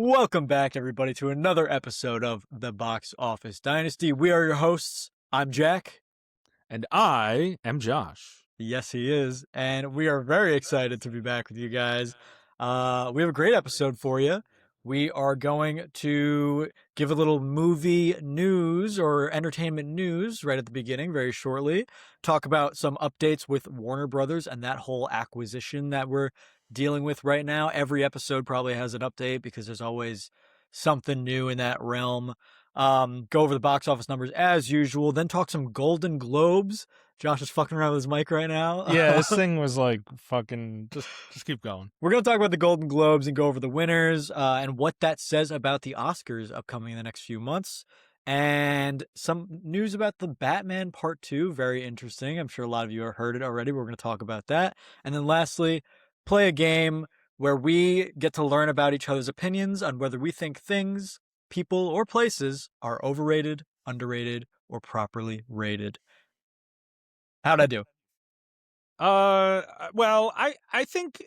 Welcome back, everybody, to another episode of The Box Office Dynasty. We are your hosts. I'm Jack. And I am Josh. Yes, he is. And we are very excited to be back with you guys. We have a great episode for you. We are going to give a little movie news or entertainment news right at the beginning, very shortly. Talk about some updates with Warner Brothers and that whole acquisition that we're dealing with right now. Every episode probably has an update because there's always something new in that realm. Go over the box office numbers as usual, then talk some Golden Globes. Josh is fucking around with his mic right now. Yeah, this thing was like fucking just keep going. We're going to talk about the Golden Globes and go over the winners and what that says about the Oscars upcoming in the next few months. And some news about the Batman Part 2. Very interesting. I'm sure a lot of you have heard it already. We're going to talk about that. And then lastly, play a game where we get to learn about each other's opinions on whether we think things, people, or places are overrated, underrated, or properly rated. How'd I do? Well, I think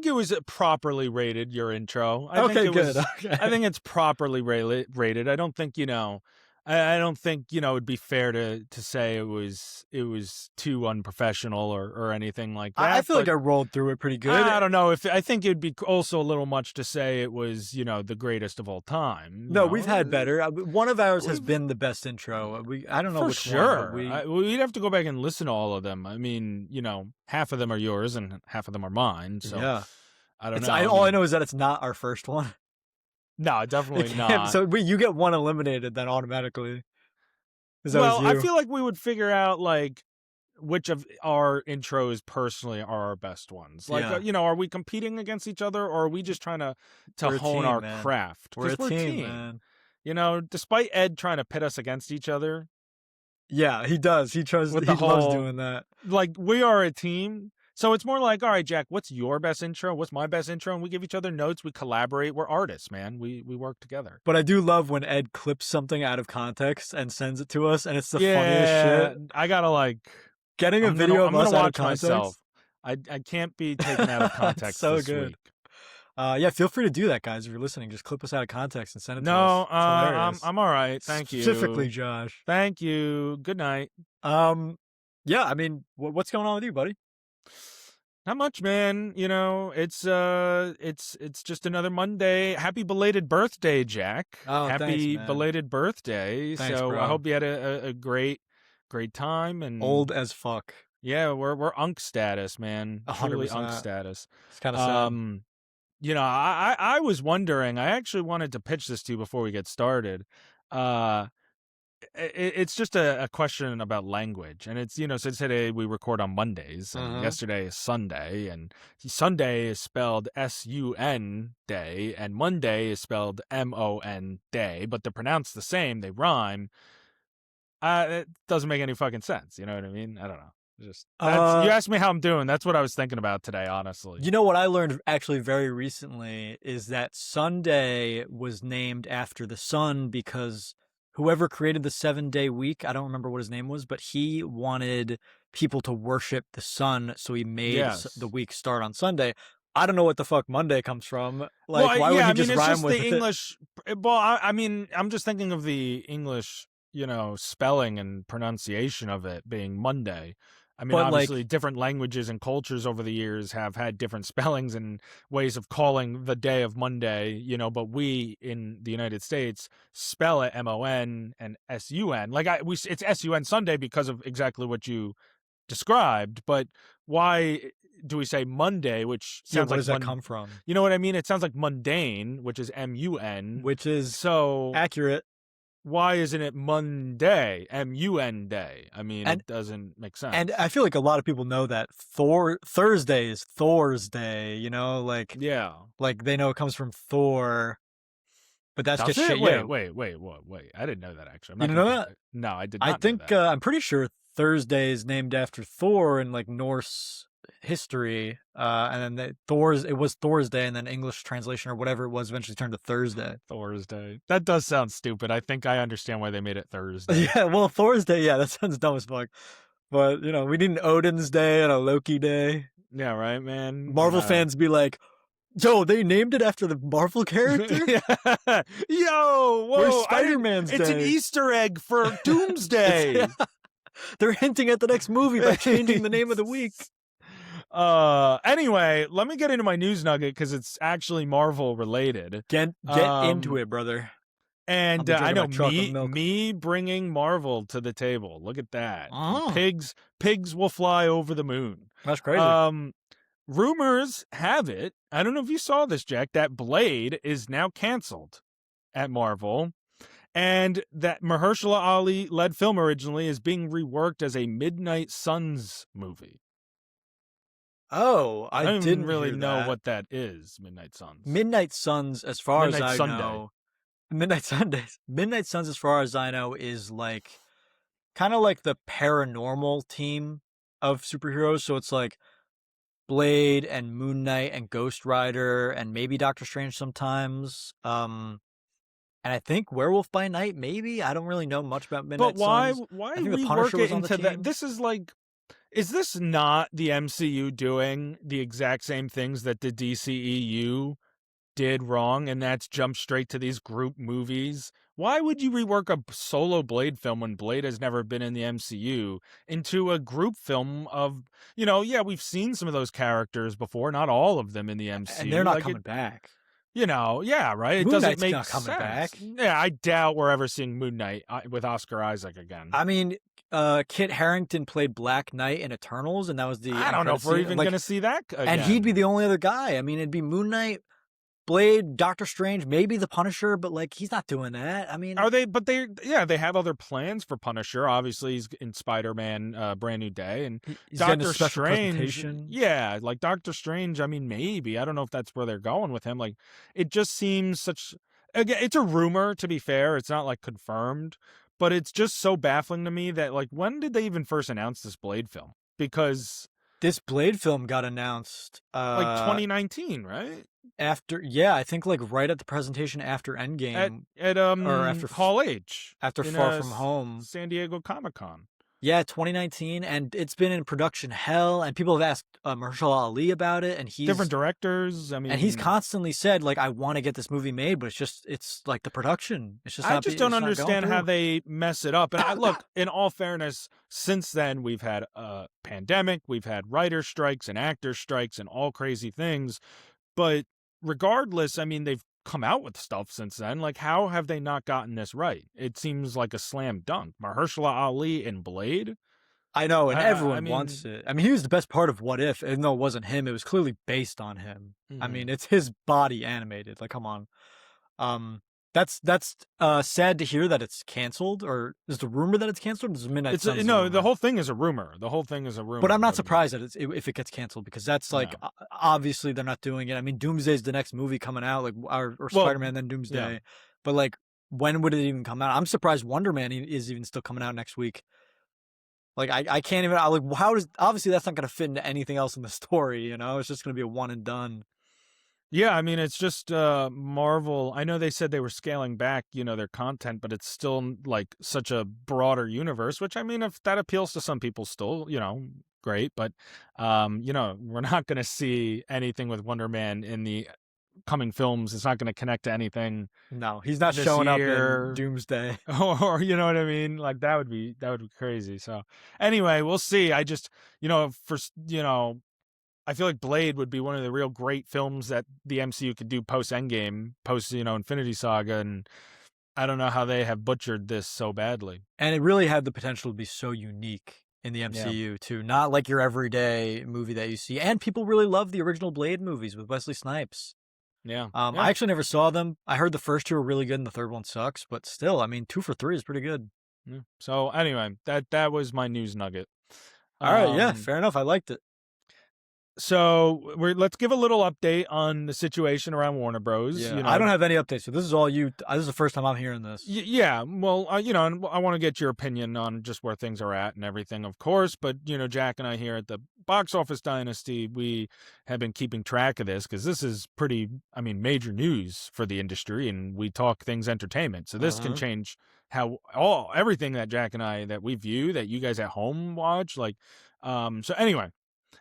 it was properly rated, your intro. I think it's properly rated. I don't think, I don't think, it'd be fair to say it was too unprofessional or anything like that. I feel like I rolled through it pretty good. I don't know I think it'd be also a little much to say it was, the greatest of all time. No, we've had better. One of ours has been the best intro. I don't know for which sure. one. We'd have to go back and listen to all of them. I mean, half of them are yours and half of them are mine. So yeah. I don't know. All I know is that it's not our first one. No, definitely not. So you get one eliminated then automatically. Well, I feel like we would figure out like which of our intros personally are our best ones. Like, are we competing against each other or are we just trying to hone our craft? We're a team, man. Despite Ed trying to pit us against each other. Yeah, he does. He loves doing that. Like, we are a team. So it's more like, all right, Jack, what's your best intro? What's my best intro? And we give each other notes. We collaborate. We're artists, man. We work together. But I do love when Ed clips something out of context and sends it to us, and it's the funniest shit. I gotta getting a video of us out of context. Myself. I can't be taken out of context. So this good. Week. Yeah, feel free to do that, guys. If you're listening, just clip us out of context and send it to us. No, I'm all right. Thank you. Specifically, Josh. Thank you. Good night. Yeah. I mean, what's going on with you, buddy? Not much, man. It's just another Monday. Happy belated birthday, Jack. Oh, happy thanks, belated birthday. Thanks, so bro. I hope you had a great time and old as fuck. Yeah, we're unk status, man. 100%. Truly unk status. It's kind of sad. I was wondering. I actually wanted to pitch this to you before we get started. It's just a question about language, and it's so today we record on Mondays, and yesterday is Sunday, and Sunday is spelled S-U-N day, and Monday is spelled M-O-N day, but they're pronounced the same. They rhyme. It doesn't make any fucking sense. You know what I mean? I don't know. Just you asked me how I'm doing. That's what I was thinking about today, honestly. You know what I learned actually very recently is that Sunday was named after the sun because whoever created the 7-day week, I don't remember what his name was, but he wanted people to worship the sun, so he made the week start on Sunday. I don't know what the fuck Monday comes from. Like, why would he just rhyme with the English? Well, I mean, I'm just thinking of the English, spelling and pronunciation of it being Monday. I mean, but obviously, different languages and cultures over the years have had different spellings and ways of calling the day of Monday, but we in the United States spell it M-O-N and S-U-N. Like, it's S-U-N Sunday because of exactly what you described. But why do we say Monday, which sounds where does that come from? You know what I mean? It sounds like mundane, which is M-U-N. Which is so accurate. Why isn't it Monday, M-U-N day? I mean, it doesn't make sense. And I feel like a lot of people know that Thursday is Thor's day, like they know it comes from Thor, but that's just shit. Wait. I didn't know that, actually. You didn't know that? No, I did not. I think I'm pretty sure Thursday is named after Thor in Norse history, and then it was Thor's day, and then English translation or whatever it was eventually turned to Thursday. Thor's day. That does sound stupid. I think I understand why they made it Thursday. Yeah, well, Thor's day, that sounds dumb as fuck. But we need an Odin's day and a Loki day. Yeah, right, man. Marvel fans be like, Yo, they named it after the Marvel character? Yo, Where's whoa! Spider-Man's It's an Day? Easter egg for It's Doomsday. they're hinting at the next movie by changing the name of the week. Anyway, let me get into my news nugget because it's actually Marvel related. Get into it, brother. I'll And be I drinking my know chocolate milk. me bringing Marvel to the table. Look at that. Oh, Pigs will fly over the moon. that's crazy. Rumors have it, I don't know if you saw this, Jack, that Blade is now canceled at Marvel, and that Mahershala Ali led film originally is being reworked as a Midnight Suns movie. Oh, I I don't didn't really hear know that. what that is, Midnight Suns. Midnight Suns, as far as Midnight I Sunday. know, Midnight Sundays. Midnight Suns, as far as I know, is like kind of like the paranormal team of superheroes. So it's like Blade and Moon Knight and Ghost Rider and maybe Doctor Strange sometimes. And I think Werewolf by Night, maybe. I don't really know much about But Midnight Suns. why I think the rework Punisher it was on the into that? team. This is like, is this not the MCU doing the exact same things that the DCEU did wrong, and that's jump straight to these group movies? Why would you rework a solo Blade film when Blade has never been in the MCU into a group film of, yeah, we've seen some of those characters before, not all of them in the MCU. And they're not like coming back. Yeah, right? It Moon doesn't Knight's make not coming sense. back. Yeah, I doubt we're ever seeing Moon Knight with Oscar Isaac again. I mean, Kit Harington played Black Knight in Eternals, and that was the. I don't know if we're even going to see that again. And he'd be the only other guy. I mean, it'd be Moon Knight, Blade, Doctor Strange, maybe the Punisher, but like he's not doing that. I mean, are they? But they have other plans for Punisher. Obviously, he's in Spider-Man: Brand New Day, and he's getting a Doctor special Strange. presentation. Yeah, like Doctor Strange. I mean, maybe I don't know if that's where they're going with him. Like, it just seems such. Again, it's a rumor. To be fair, it's not like confirmed, but it's just so baffling to me that like when did they even first announce this Blade film? Because this Blade film got announced like 2019, right? After, yeah, I think like right at the presentation after Endgame at or after Hall H, after Far From Home, San Diego Comic-Con. Yeah, 2019, and it's been in production hell, and people have asked Mahershala Ali about it, and he's different directors. I mean, and he's constantly said like, "I want to get this movie made," but it's like the production. It's just I just don't understand how they mess it up. And look, in all fairness, since then we've had a pandemic, we've had writer strikes and actor strikes and all crazy things. But regardless, I mean, they've come out with stuff since then. Like, how have they not gotten this right? It seems like a slam dunk. Mahershala Ali and Blade. I know, and everyone wants it. I mean, he was the best part of What If, even though it wasn't him. It was clearly based on him. Mm-hmm. I mean, it's his body animated. Like, come on. That's sad to hear that it's canceled, or is the rumor that it's canceled? Is Midnight Suns no, the whole thing is a rumor. The whole thing is a rumor. But I'm not surprised that if it gets canceled, because that's like obviously they're not doing it. I mean, Doomsday's the next movie coming out, like or Spider-Man then Doomsday. Yeah. But like, when would it even come out? I'm surprised Wonder Man is even still coming out next week. Like I can't even. How does obviously that's not going to fit into anything else in the story. It's just going to be a one and done. Yeah, I mean, it's just Marvel. I know they said they were scaling back, their content, but it's still like such a broader universe, which I mean, if that appeals to some people still, great. But, we're not going to see anything with Wonder Man in the coming films. It's not going to connect to anything. No, he's not showing up in Doomsday. Or you know what I mean? Like that would be crazy. So anyway, we'll see. I just, I feel like Blade would be one of the real great films that the MCU could do post Endgame, post, Infinity Saga, and I don't know how they have butchered this so badly. And it really had the potential to be so unique in the MCU too, not like your everyday movie that you see. And people really love the original Blade movies with Wesley Snipes. Yeah. I actually never saw them. I heard the first two were really good and the third one sucks, but still, I mean, 2 for 3 is pretty good. Yeah. So anyway, that was my news nugget. All right, yeah, fair enough. I liked it. So let's give a little update on the situation around Warner Bros. Yeah, I don't have any updates. So this is all you. This is the first time I'm hearing this. Yeah, well, and I want to get your opinion on just where things are at and everything, of course. But Jack and I here at the Box Office Dynasty, we have been keeping track of this because this is pretty, major news for the industry, and we talk things entertainment. So this can change how everything that Jack and I that we view, that you guys at home watch. Like, so anyway.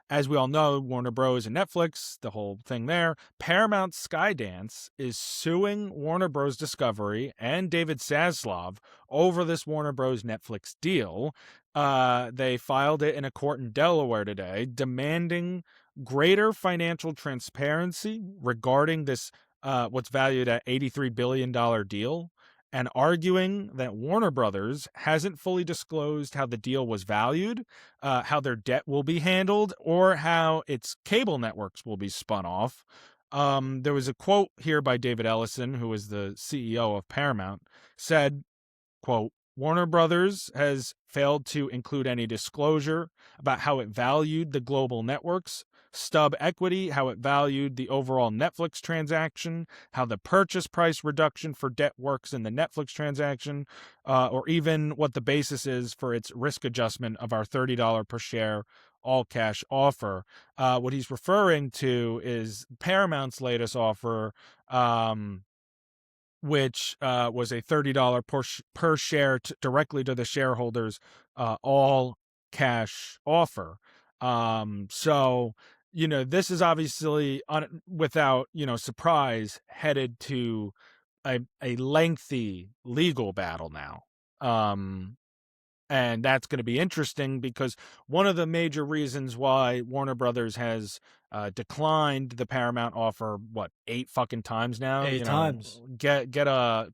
As we all know, Warner Bros. And Netflix, the whole thing there, Paramount Skydance is suing Warner Bros. Discovery and David Zaslav over this Warner Bros. Netflix deal. They filed it in a court in Delaware today, demanding greater financial transparency regarding this, what's valued at $83 billion deal, and arguing that Warner Brothers hasn't fully disclosed how the deal was valued, how their debt will be handled, or how its cable networks will be spun off. There was a quote here by David Ellison, who is the CEO of Paramount, said, quote, Warner Brothers has failed to include any disclosure about how it valued the global networks, stub equity, how it valued the overall Netflix transaction, how the purchase price reduction for debt works in the Netflix transaction, or even what the basis is for its risk adjustment of our $30 per share all cash offer. What he's referring to is Paramount's latest offer, which was a $30 per share directly to the shareholders, all cash offer. So, this is obviously, without, surprise, headed to a lengthy legal battle now. And that's going to be interesting because one of the major reasons why Warner Brothers has declined the Paramount offer, 8 fucking times now? 8 times. Get a,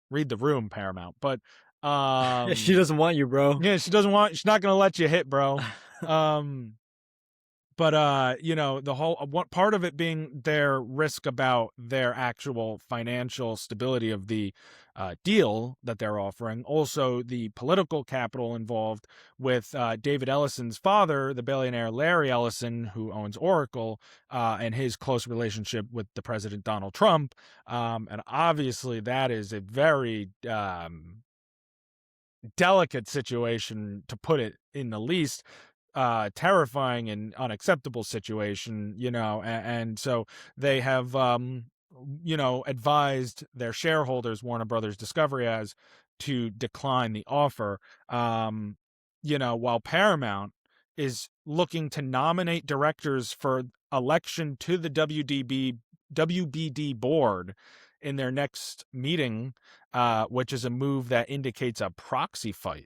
read the room, Paramount. But She doesn't want you, bro. yeah, she's not going to let you hit, bro. But the whole one part of it being their risk about their actual financial stability of the deal that they're offering. Also, the political capital involved with David Ellison's father, the billionaire Larry Ellison, who owns Oracle, and his close relationship with the president Donald Trump. And obviously, that is a very delicate situation, to put it in the least. Terrifying and unacceptable situation, and so they have, advised their shareholders, Warner Brothers Discovery, as to decline the offer. While Paramount is looking to nominate directors for election to the WBD board in their next meeting, which is a move that indicates a proxy fight,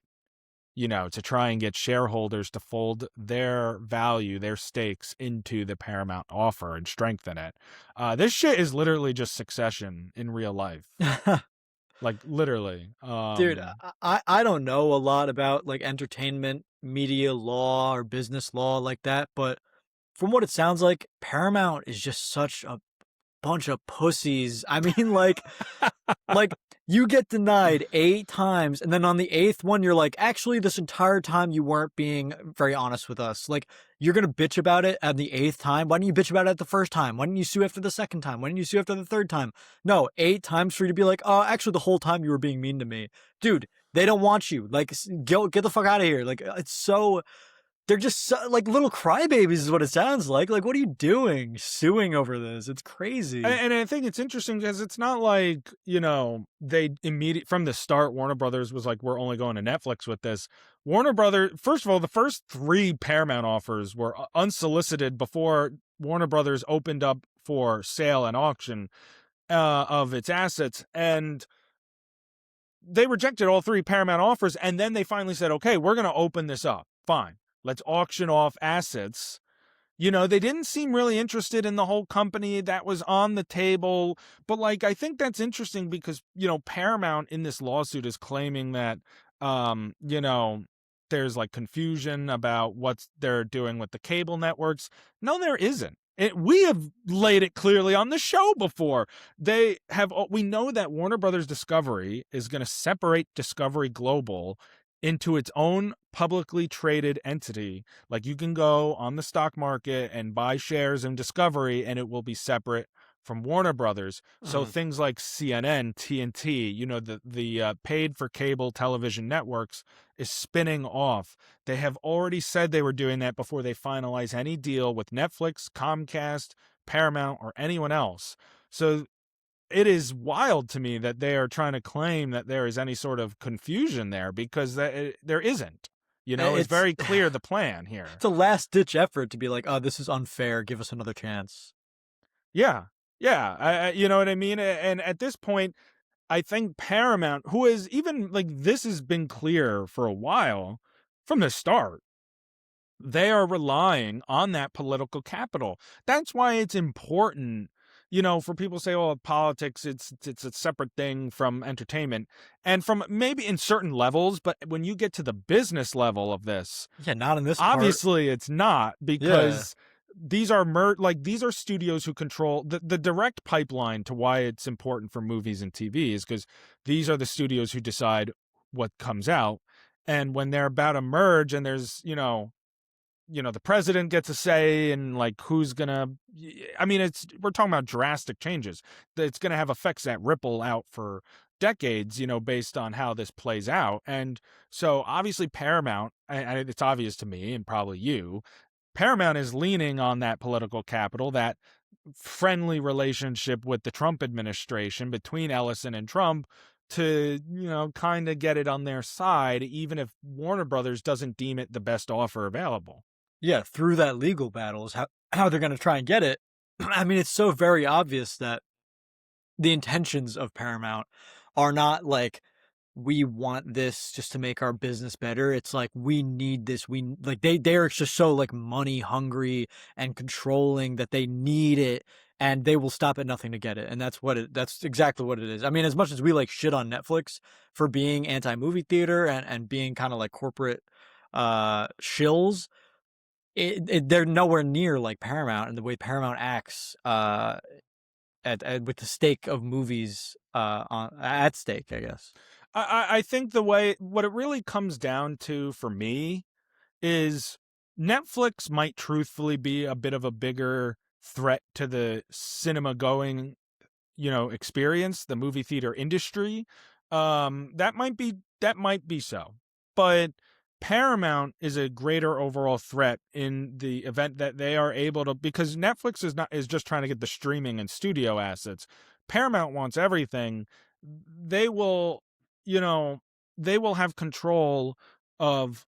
to try and get shareholders to fold their value, their stakes into the Paramount offer and strengthen it. This shit is literally just Succession in real life. Like, literally. Dude, I don't know a lot about like entertainment, media law or business law like that, but from what it sounds like, Paramount is just such a bunch of pussies. I mean, like you get denied 8 times, and then on the 8th one, you're like, actually, this entire time you weren't being very honest with us. Like, you're gonna bitch about it at the 8th time. Why didn't you bitch about it at the first time? Why didn't you sue after the second time? Why didn't you sue after the third time? No, 8 times for you to be like, oh, actually, the whole time you were being mean to me, dude. They don't want you. Like, get the fuck out of here. Like, it's so. They're just like little crybabies is what it sounds like. Like, what are you doing suing over this? It's crazy. And I think it's interesting because it's not like, they from the start, Warner Brothers was like, we're only going to Netflix with this. Warner Brothers, first of all, the first 3 Paramount offers were unsolicited before Warner Brothers opened up for sale and auction of its assets. And they rejected all 3 Paramount offers. And then they finally said, okay, we're going to open this up. Fine. Let's auction off assets. They didn't seem really interested in the whole company that was on the table. But I think that's interesting because, Paramount in this lawsuit is claiming that, there's confusion about what they're doing with the cable networks. No, there isn't. We have laid it clearly on the show before. We know that Warner Brothers Discovery is going to separate Discovery Global into its own publicly traded entity. Like, you can go on the stock market and buy shares in Discovery and it will be separate from Warner Brothers. So things like CNN, TNT, the paid for cable television networks is spinning off. They have already said they were doing that before they finalize any deal with Netflix, Comcast, Paramount, or anyone else. So it is wild to me that they are trying to claim that there is any sort of confusion there, because there isn't. It's It's very clear the plan here. it's a last ditch effort to be like, oh, this is unfair. Give us another chance. Yeah. Yeah. You know what I mean? And at this point, I think Paramount, who is even like this has been clear for a while from the start, they are relying on that political capital. That's why it's important, for people to say, "Oh, politics, it's a separate thing from entertainment," and from maybe in certain levels, but when you get to the business level of this, Yeah, not in this part. obviously it's not Yeah. because these are these are studios who control the direct pipeline to why it's important for movies and TV is because these are the studios who decide what comes out, and when they're about to merge and there's the president gets a say and like who's gonna I mean we're talking about drastic changes. It's gonna have effects that ripple out for decades, based on how this plays out. And so obviously Paramount, and it's obvious to me and probably you, Paramount is leaning on that political capital, that friendly relationship with the Trump administration between Ellison and Trump to, kind of get it on their side, even if Warner Brothers doesn't deem it the best offer available. Yeah, through that legal battle is how they're going to try and get it. I mean, it's so very obvious that the intentions of Paramount are not like we want this just to make our business better. It's like we need this. We like they're just so like money hungry and controlling that they need it and they will stop at nothing to get it. And that's exactly what it is. I mean, as much as we like shit on Netflix for being anti-movie theater and being kind of like corporate shills, they're nowhere near like Paramount and the way Paramount acts at with the stake of movies at stake, I guess. I think what it really comes down to for me is Netflix might truthfully be a bit of a bigger threat to the cinema going, experience, the movie theater industry. That might be so. But Paramount is a greater overall threat in the event that they are able to, because Netflix is just trying to get the streaming and studio assets. Paramount wants everything. They will, you know, they will have control of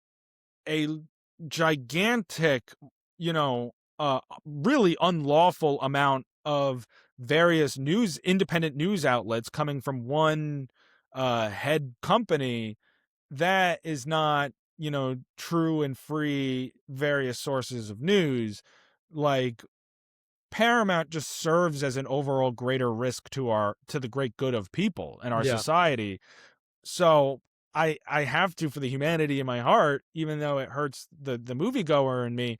a gigantic, really unlawful amount of various independent news outlets coming from one head company that is not, true and free various sources of news. Like Paramount just serves as an overall greater risk to the great good of people and our Yeah. society. So I have to, for the humanity in my heart, even though it hurts the moviegoer in me,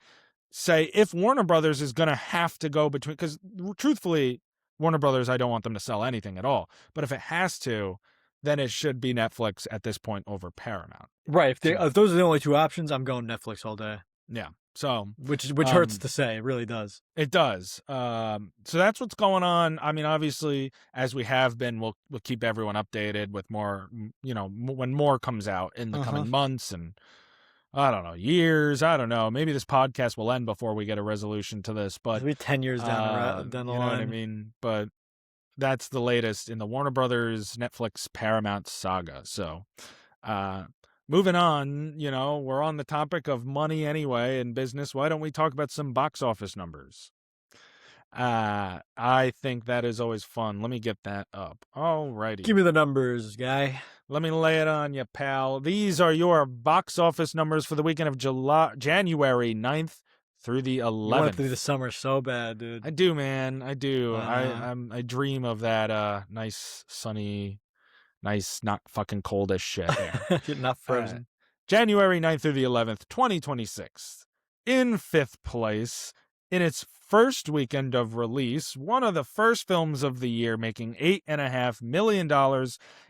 say if Warner Brothers is going to have to go between, because truthfully, Warner Brothers, I don't want them to sell anything at all. But if it has to, then it should be Netflix at this point over Paramount. Right. So, If those are the only two options, I'm going Netflix all day. yeah. So, Which hurts to say. It really does. it does. So that's what's going on. I mean, obviously, as we have been, we'll keep everyone updated with more, when more comes out in the coming months and I don't know, years. I don't know. Maybe this podcast will end before we get a resolution to this, but It'll be 10 years down the you know line. what I mean? But that's the latest in the Warner Brothers, Netflix, Paramount saga. So, moving on, we're on the topic of money anyway in business. Why don't we talk about some box office numbers? I think that is always fun. Let me get that up. Alrighty. Give me the numbers, guy. Let me lay it on you, pal. These are your box office numbers for the weekend of January 9th through the 11th. You went through the summer so bad, dude. I do, man. I do. I dream of that nice, sunny, nice, not fucking cold as shit air. Not frozen. January 9th through the 11th, 2026. In fifth place, in its first weekend of release, one of the first films of the year making $8.5 million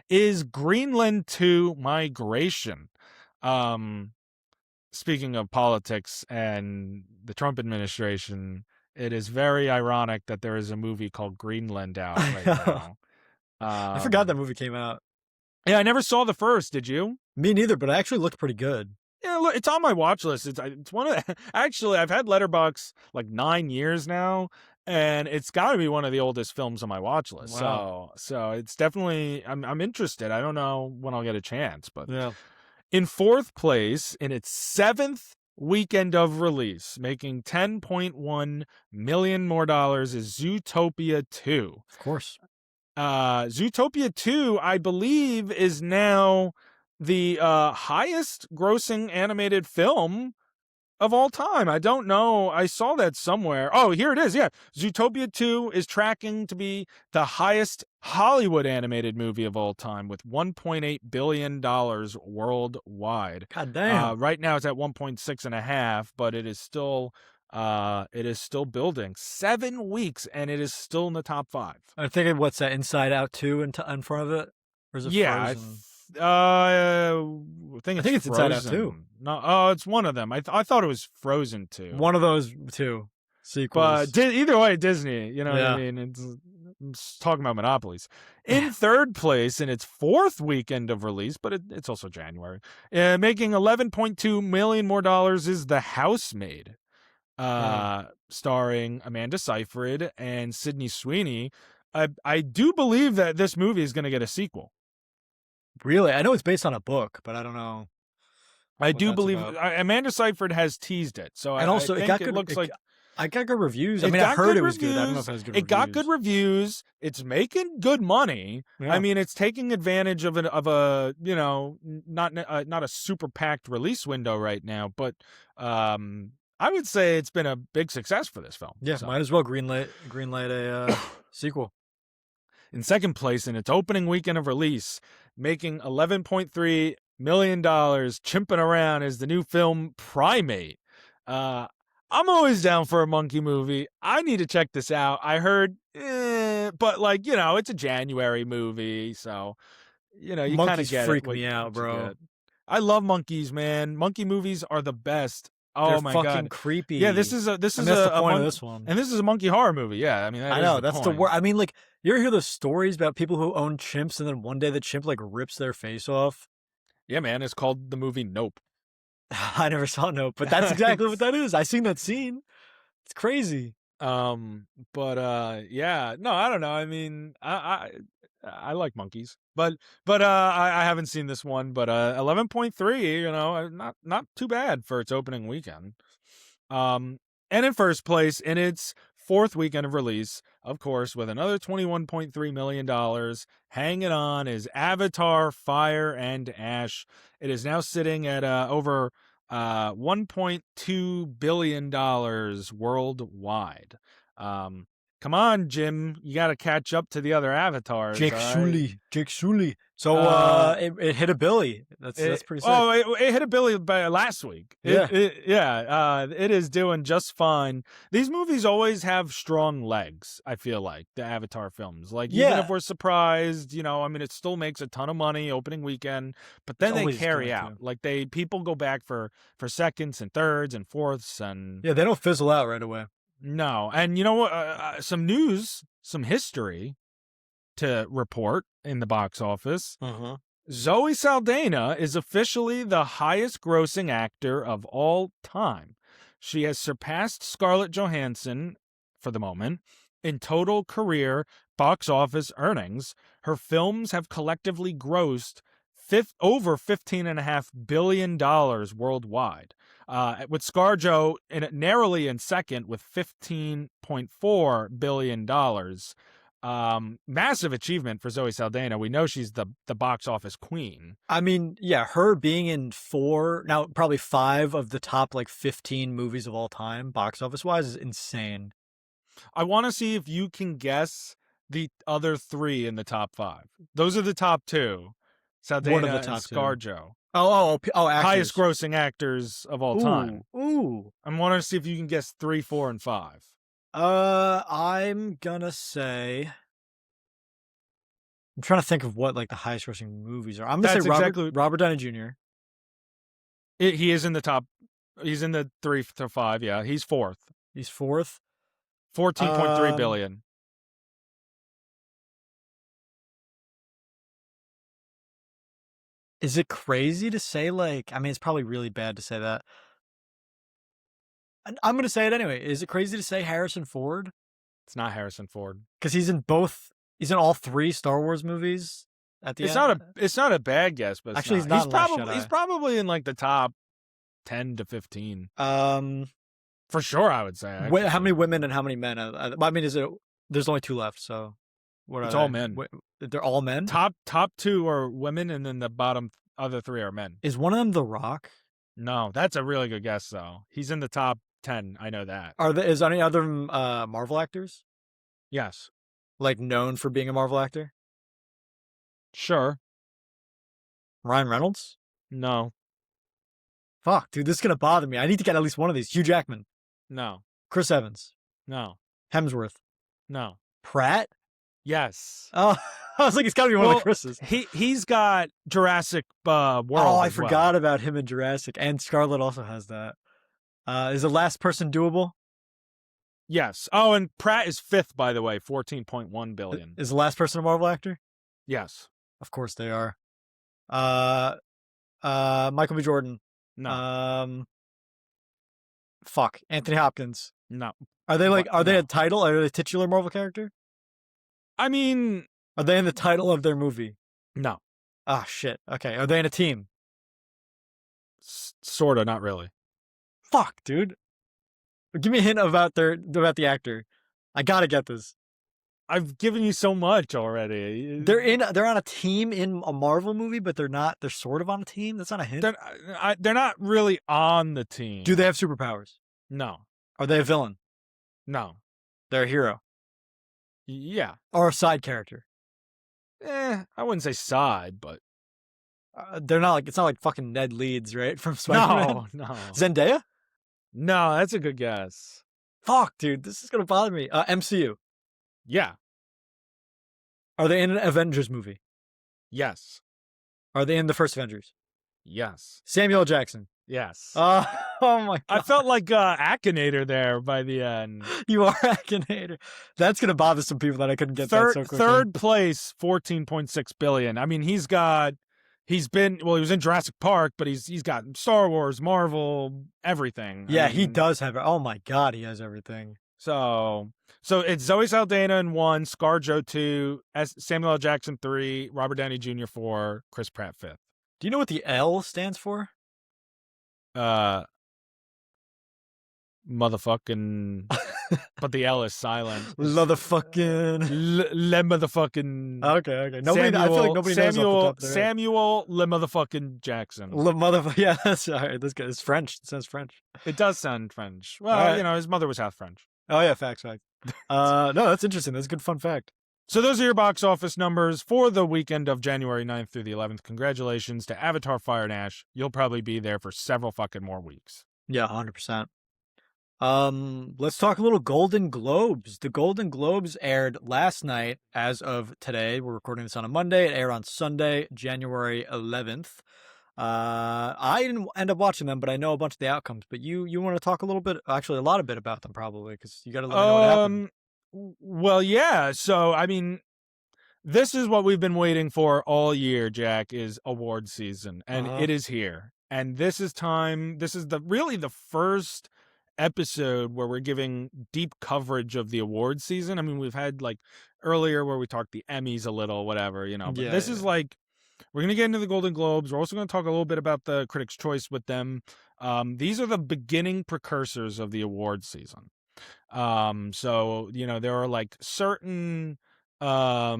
is Greenland 2 Migration. Speaking of politics and the Trump administration, it is very ironic that there is a movie called Greenland out right now. I forgot that movie came out. Yeah, I never saw the first. Did you? Me neither, but it actually looked pretty good. Yeah, look, it's on my watch list. It's one of actually I've had Letterboxd like 9 years now, and it's got to be one of the oldest films on my watch list. Wow. So it's definitely I'm interested. I don't know when I'll get a chance, but Yeah. In fourth place, in its seventh weekend of release, making $10.1 million more dollars, is Zootopia 2. Of course. Zootopia 2, I believe, is now the highest grossing animated film of all time. I don't know. I saw that somewhere. Oh, here it is. Yeah. Zootopia 2 is tracking to be the highest Hollywood animated movie of all time with $1.8 billion worldwide. God damn. Right now it's at 1.6 and a half, but it is still building 7 weeks and it is still in the top 5. I'm thinking, what's that, Inside Out 2 in front of it? Or is it Yeah, Frozen? I think it's Inside Out 2. Frozen. No, oh, it's one of them. I thought it was Frozen 2. One of those two sequels. But either way, Disney, you know what I Yeah. mean? I'm just talking about monopolies. In third place in its fourth weekend of release, but it's also January, making $11.2 million more dollars, is The Housemaid, starring Amanda Seyfried and Sydney Sweeney. I do believe that this movie is going to get a sequel. Really? I know it's based on a book, but I don't know. I do believe about. Amanda Seyfried has teased it, so And also, I think it looks like I got good reviews. I mean, I heard it was good. I don't know if it has good reviews. It got good reviews. It's making good money. Yeah. I mean, it's taking advantage of a you know, not a super packed release window right now, but I would say it's been a big success for this film. Yeah, so. Might as well greenlight a sequel. In second place in its opening weekend of release, making $11.3 million, chimping around, is the new film Primate. I'm always down for a monkey movie. I need to check this out. I heard, but like, you know, it's a January movie, so, you know, you kind of get freak it. Me out, bro. I love monkeys, man. Monkey movies are the best. Oh They're my fucking god, creepy. Yeah, this is that's the point of this one, and this is a monkey horror movie. Yeah, I mean, I know that's the word. I mean, like, you ever hear those stories about people who own chimps and then one day the chimp like rips their face off? Yeah, man, it's called the movie Nope. I never saw Nope, but that's exactly what that is. I seen that scene. It's crazy. But yeah, no, I don't know. I mean, I like monkeys, but I haven't seen this one. But 11.3, you know, not too bad for its opening weekend. And in first place in its fourth weekend of release, of course, with another $21.3 million, hanging on, is Avatar: Fire and Ash. It is now sitting at over $1.2 billion worldwide. Come on, Jim, you got to catch up to the other avatars. Jake Sully. So it hit a billy. That's pretty sick. Oh, it hit a billy by last week. Yeah. It is doing just fine. These movies always have strong legs, I feel like, the Avatar films. Like, even if we're surprised, you know, I mean, it still makes a ton of money opening weekend, but then they carry out. Like, people go back for seconds and thirds and fourths, and yeah, they don't fizzle out right away. No. And you know what? Some news, some history to report in the box office. Zoe Saldana is officially the highest grossing actor of all time. She has surpassed Scarlett Johansson for the moment in total career box office earnings. Her films have collectively grossed over $15.5 billion worldwide. With ScarJo narrowly in second with $15.4 billion. Massive achievement for Zoe Saldana. We know she's the box office queen. I mean, yeah, her being in probably 5 of the top like 15 movies of all time, box office wise, is insane. I want to see if you can guess the other 3 in the top 5. Those are the top 2. Saldana One of the top and ScarJo. Actors. Highest grossing actors of all time. Ooh. I'm wanting to see if you can guess 3, 4, and 5. I'm gonna say. I'm trying to think of what like the highest grossing movies are. I'm gonna say Robert Downey Jr. He is in the top. He's in the 3 to 5. Yeah, he's 4th. He's 4th. 14.3 billion. Is it crazy to say, like, I mean, it's probably really bad to say that. I'm going to say it anyway. Is it crazy to say Harrison Ford? It's not Harrison Ford. Because he's in all 3 Star Wars movies. at the end? It's not a bad guess, but actually, he's not in Last he's Jedi. probably in like the top 10 to 15. Um, for sure, I would say. Actually. how many women and how many men? I mean, there's only 2 left, so what are It's they? all men. They're all men. Top 2 are women, and then the bottom other 3 are men. Is one of them The Rock? No, that's a really good guess though. He's in the top 10. I know that. Is any other Marvel actors? Yes. Like known for being a Marvel actor? Sure. Ryan Reynolds? No. Fuck, dude, this is gonna bother me. I need to get at least one of these. Hugh Jackman. No. Chris Evans. No. Hemsworth. No. Pratt? Yes. Oh, I was like, it's gotta be one of the Chris's. He's got Jurassic World. Oh, I forgot about him in Jurassic, and Scarlett also has that. Is The Last Person doable? Yes. Oh, and Pratt is 5th, by the way, 14.1 billion. Is The Last Person a Marvel actor? Yes. Of course they are. Michael B. Jordan. No. Fuck. Anthony Hopkins. No. Are they they a title? Are they a titular Marvel character? I mean, are they in the title of their movie? No. Ah, shit. Okay. Are they in a team? Sort of, not really. Fuck, dude. Give me a hint about the actor. I gotta get this. I've given you so much already. They're on a team in a Marvel movie, but they're not. They're sort of on a team. That's not a hint. They're not really on the team. Do they have superpowers? No. Are they a villain? No. They're a hero. Yeah. Or a side character. I wouldn't say side, but they're not like, it's not like fucking Ned Leeds, right? From Spider-Man. No. Zendaya? No, that's a good guess. Fuck, dude, this is gonna bother me. MCU. Yeah. Are they in an Avengers movie? Yes. Are they in the first Avengers? Yes. Samuel L. Jackson. Yes. Oh my God. I felt like Akinator there by the end. You are Akinator. That's gonna bother some people that I couldn't get that so quickly. Third place, 14.6 billion. I mean, he was in Jurassic Park, but he's got Star Wars, Marvel, everything. Yeah, he does have. Oh my God, he has everything. So it's Zoe Saldana in 1, ScarJo 2, Samuel L. Jackson 3, Robert Downey Jr. 4, Chris Pratt 5th. Do you know what the L stands for? Motherfucking, but the L is silent. Motherfucking. Le motherfucking. Okay. Nobody. I feel like nobody knows off the top of their head. Samuel Le motherfucking Jackson. Le motherfucker. Yeah, that's all right. This guy is French. It says French. It does sound French. Well, right. His mother was half French. Oh yeah, facts. No, that's interesting. That's a good fun fact. So those are your box office numbers for the weekend of January 9th through the 11th. Congratulations to Avatar Fire and Ash. You'll probably be there for several fucking more weeks. Yeah, 100%. Let's talk a little Golden Globes. The Golden Globes aired last night as of today. We're recording this on a Monday. It aired on Sunday, January 11th. I didn't end up watching them, but I know a bunch of the outcomes. But you want to talk a little bit, actually a lot of bit about them probably, because you got to let me know what happened. Well, yeah. So, I mean, this is what we've been waiting for all year, Jack, is award season. And it is here. And this is time. This is really the first episode where we're giving deep coverage of the award season. I mean, we've had like earlier where we talked the Emmys a little, whatever, but this is like, we're going to get into the Golden Globes. We're also going to talk a little bit about the Critics' Choice with them. These are the beginning precursors of the award season. So, there are like certain, how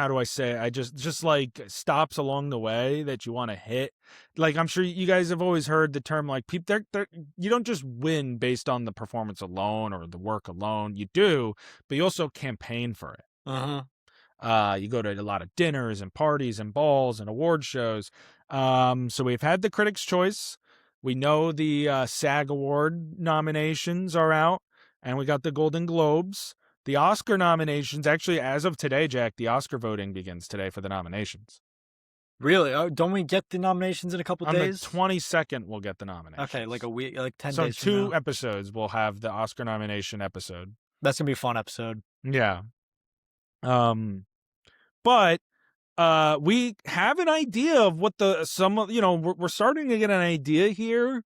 do I say? I just like stops along the way that you want to hit. Like, I'm sure you guys have always heard the term, like, people, you don't just win based on the performance alone or the work alone. You do, but you also campaign for it. You go to a lot of dinners and parties and balls and award shows. So we've had the Critics' Choice. We know the SAG Award nominations are out, and we got the Golden Globes. The Oscar nominations, actually, as of today, Jack, the Oscar voting begins today for the nominations. Really? Oh, don't we get the nominations in a couple days? On the 22nd, we'll get the nominations. Okay, like a week, like 10 so days. So 2 episodes, we'll have the Oscar nomination episode. That's gonna be a fun episode. Yeah. But we have an idea of what we're starting to get an idea here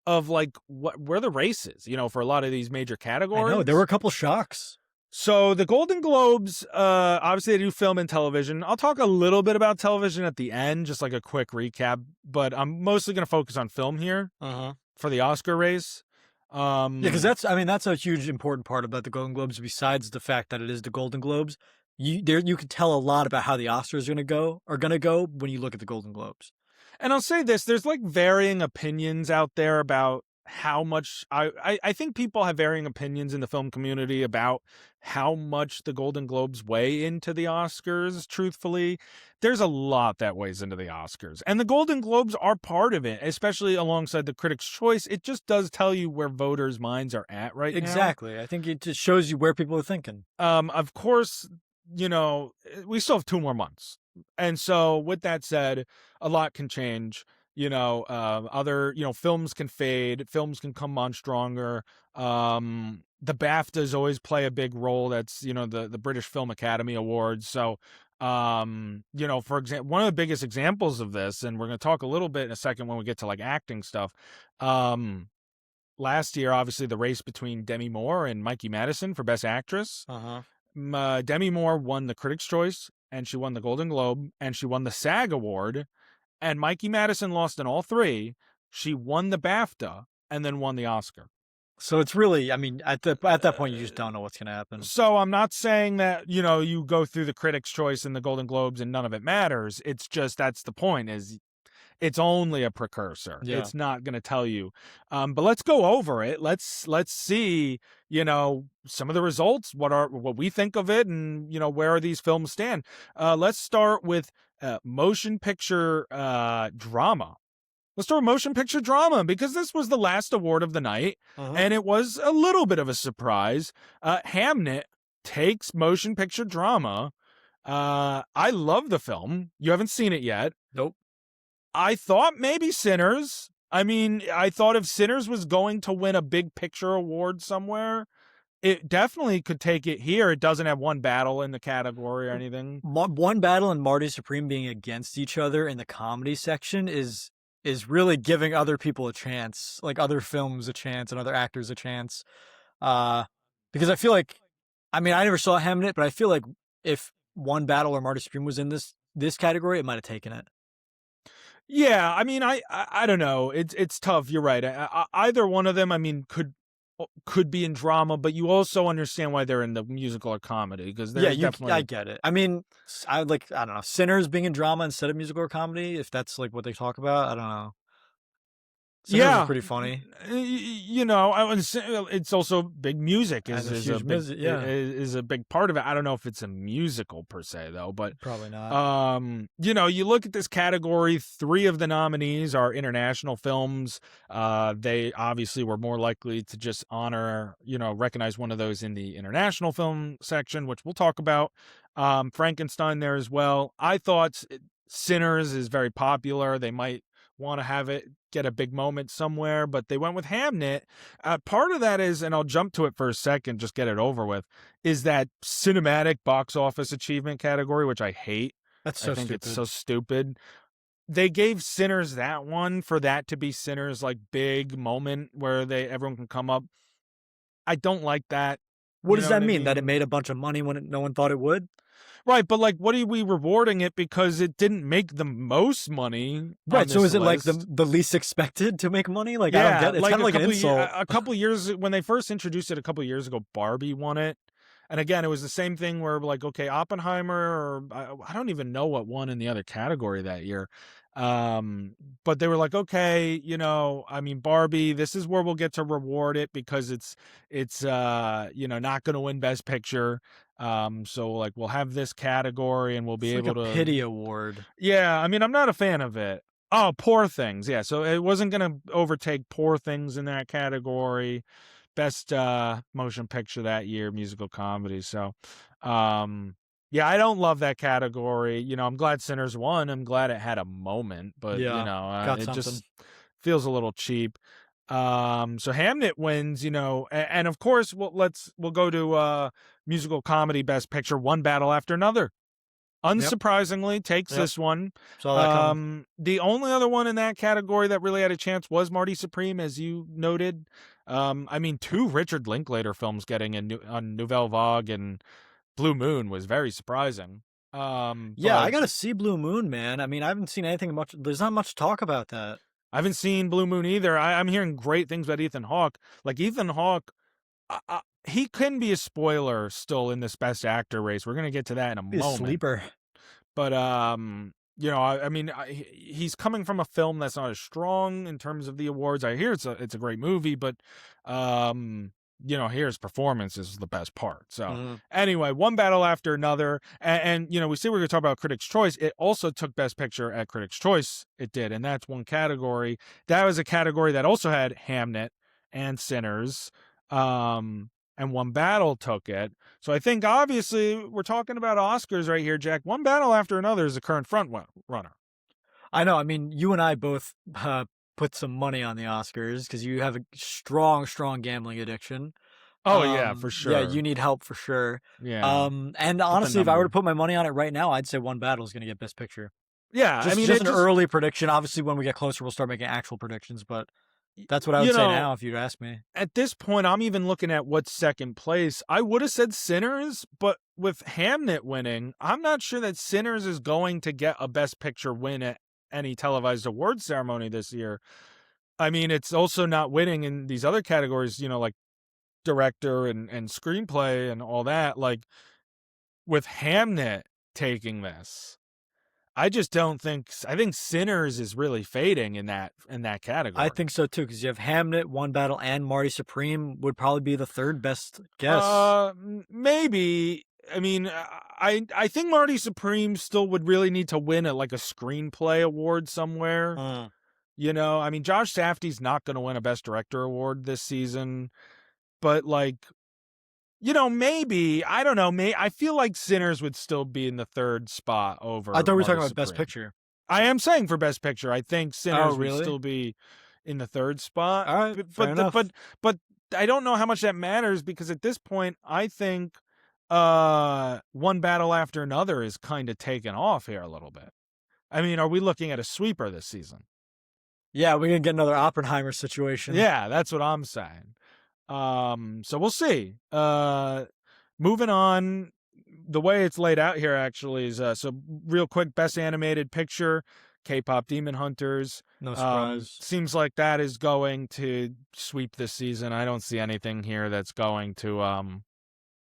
of like where the race is, for a lot of these major categories. I know there were a couple shocks. So the Golden Globes, obviously they do film and television. I'll talk a little bit about television at the end, just like a quick recap, but I'm mostly going to focus on film here Uh-huh. for the Oscar race. Yeah, because that's a huge important part about the Golden Globes. Besides the fact that it is the Golden Globes, you can tell a lot about how the Oscars are gonna go when you look at the Golden Globes. And I'll say this, there's like varying opinions out there about how much I think people have varying opinions in the film community about how much the Golden Globes weigh into the Oscars, truthfully. There's a lot that weighs into the Oscars. And the Golden Globes are part of it, especially alongside the Critics' Choice. It just does tell you where voters' minds are at right now. Exactly. I think it just shows you where people are thinking. Of course, we still have 2 more months. And so with that said, a lot can change. Other, films can fade, films can come on stronger. The BAFTAs always play a big role. That's, the British Film Academy Awards. So, for example, one of the biggest examples of this, and we're going to talk a little bit in a second when we get to like acting stuff. Last year, obviously, the race between Demi Moore and Mikey Madison for Best Actress. Uh-huh. Demi Moore won the Critics' Choice, and she won the Golden Globe, and she won the SAG Award. And Mikey Madison lost in all 3. She won the BAFTA and then won the Oscar. So it's really, I mean, at that point, you just don't know what's going to happen. So I'm not saying that, you go through the Critics' Choice and the Golden Globes and none of it matters. It's just that's the point, is it's only a precursor. Yeah. It's not going to tell you. But let's go over it. Let's see, some of the results, what we think of it, and, where are these films stand. Let's start with motion picture drama. Let's start with motion picture drama, because this was the last award of the night, and it was a little bit of a surprise. Hamnet takes motion picture drama. I love the film. You haven't seen it yet. Nope. I thought maybe Sinners. I mean, I thought if Sinners was going to win a big picture award somewhere, it definitely could take it here. It doesn't have one battle in the category or anything. One battle and Marty Supreme being against each other in the comedy section is really giving other people a chance, like other films a chance and other actors a chance. Because I feel like, I mean, I never saw Hamnet, but I feel like if One Battle or Marty Supreme was in this category, it might have taken it. Yeah, I mean, I don't know. It's tough. You're right. Either one of them, I mean, could be in drama, but you also understand why they're in the musical or comedy, because definitely. I get it. I mean, I don't know, Sinners being in drama instead of musical or comedy, if that's like what they talk about. I don't know. Sinners is pretty funny. It's also big music is a big part of it. I don't know if it's a musical per se though, but probably not. You look at this category, 3 of the nominees are international films. They obviously were more likely to just recognize one of those in the international film section, which we'll talk about. Frankenstein there as well. I thought Sinners is very popular. They might want to have it get a big moment somewhere, but they went with Hamnet. Part of that is, and I'll jump to it for a second, just get it over with, is that cinematic box office achievement category, which I hate. That's so stupid. It's so stupid. They gave Sinners that one for that to be Sinners' like big moment where everyone can come up. I don't like that. What does that mean? That it made a bunch of money when no one thought it would? Right, but like, what are we rewarding it because it didn't make the most money? Right, so is it like the least expected to make money? Like, yeah, I don't get it. It's like kind of like an insult. A couple years, when they first introduced it a couple years ago, Barbie won it. And again, it was the same thing where like, okay, Oppenheimer, or I don't even know what won in the other category that year. But they were like, okay, I mean, Barbie, this is where we'll get to reward it because it's not going to win Best Picture. So like we'll have this category and we'll be able to pity award. Yeah, I mean, I'm not a fan of it. Oh, Poor Things. Yeah, so it wasn't going to overtake Poor Things in that category. Best motion picture that year, musical comedy. So, yeah, I don't love that category. I'm glad Sinners won. I'm glad it had a moment, but it just feels a little cheap. So Hamnet wins, and of course we'll go to musical comedy Best Picture, one battle after another. Yep. unsurprisingly, takes Yep. this one. Saw that coming. The only other one in that category that really had a chance was Marty Supreme, as you noted. I mean, 2 Richard Linklater films getting on Nouvelle Vague and Blue Moon was very surprising. Yeah, I But gotta see Blue Moon, man. I mean, I haven't seen anything much. There's not much talk about that. I haven't seen Blue Moon either. I'm hearing great things about Ethan Hawke. Like Ethan Hawke, he can be a spoiler still in this Best Actor race. We're gonna get to that in a Be a moment. sleeper. But you know, I mean, he's coming from a film that's not as strong in terms of the awards. I hear it's a great movie, but you know, his performance is the best part. So Mhm. anyway, one battle after another, and you know, we see we're gonna talk about Critics' Choice. It also took Best Picture at Critics' Choice. It did, and that's one category. That was a category that also had Hamnet and Sinners. And One Battle took it. So I think obviously we're talking about Oscars right here, Jack. One battle after another is the current front runner. I know. I mean, you and I both put some money on the Oscars because you have a strong, strong gambling addiction. Oh yeah, for Yeah, you sure. need help for sure. Yeah. And Put the honestly, if I were to number. put my money on it right now, I'd say One Battle is going to get Best Picture. Yeah, I mean Just it an just early prediction. Obviously, when we get closer, we'll start making actual predictions. But that's what I you would say know, now if you'd ask me. at this point I'm even looking at what's second place. I would have said Sinners, but with Hamnet winning, I'm not sure that Sinners is going to get a Best Picture win at any televised award ceremony this year. I mean, it's also not winning in these other categories, you know, like director and screenplay and all that. Like with Hamnet taking this, I just don't think. I think Sinners is really fading in that I category. think so too, because you have Hamnet, One Battle, and Marty Supreme would probably be the third best guess. Maybe. I mean, I think Marty Supreme still would really need to win like a screenplay award somewhere. Mm. You know, I mean, Josh Safdie's not going to win a Best Director award this season, but like, you know, maybe I don't know. I feel like Sinners would still be in the third spot I over thought we were talking Marty about Best Supreme. Picture. I am saying for Best Picture, I think Oh, Sinners would really? still be in the third spot. All right, fair enough. But I don't know how much that matters because at this point, I think One Battle After Another is kind of taken off here a little bit. I mean, are we looking at a sweeper this season? Yeah, we're gonna get another Oppenheimer situation. Yeah, that's what I'm saying. So we'll see. Moving on, the way it's laid out here actually is so real quick. Best animated picture, K-pop Demon Hunters. No surprise. Seems like that is going to sweep this season. I don't see anything here that's going to,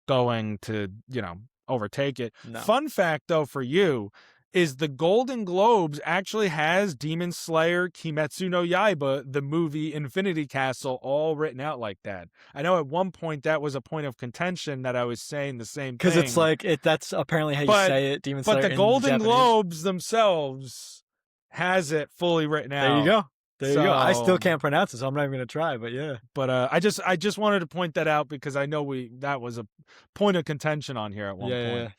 you know, overtake it. No. Fun fact though for you is the Golden Globes actually has Demon Slayer Kimetsu no Yaiba, the movie Infinity Castle, all written out like that. I know at one point that was a point of contention that I was saying the same Because it's thing. like that's apparently how you But say it, Demon but Slayer the in Golden Japanese. Globes themselves has it fully written There you out. go. There you go. I still So can't pronounce it, so I'm not even gonna try. But yeah, but I just wanted to point that out because I know that was a point of contention on here at one yeah, point. yeah.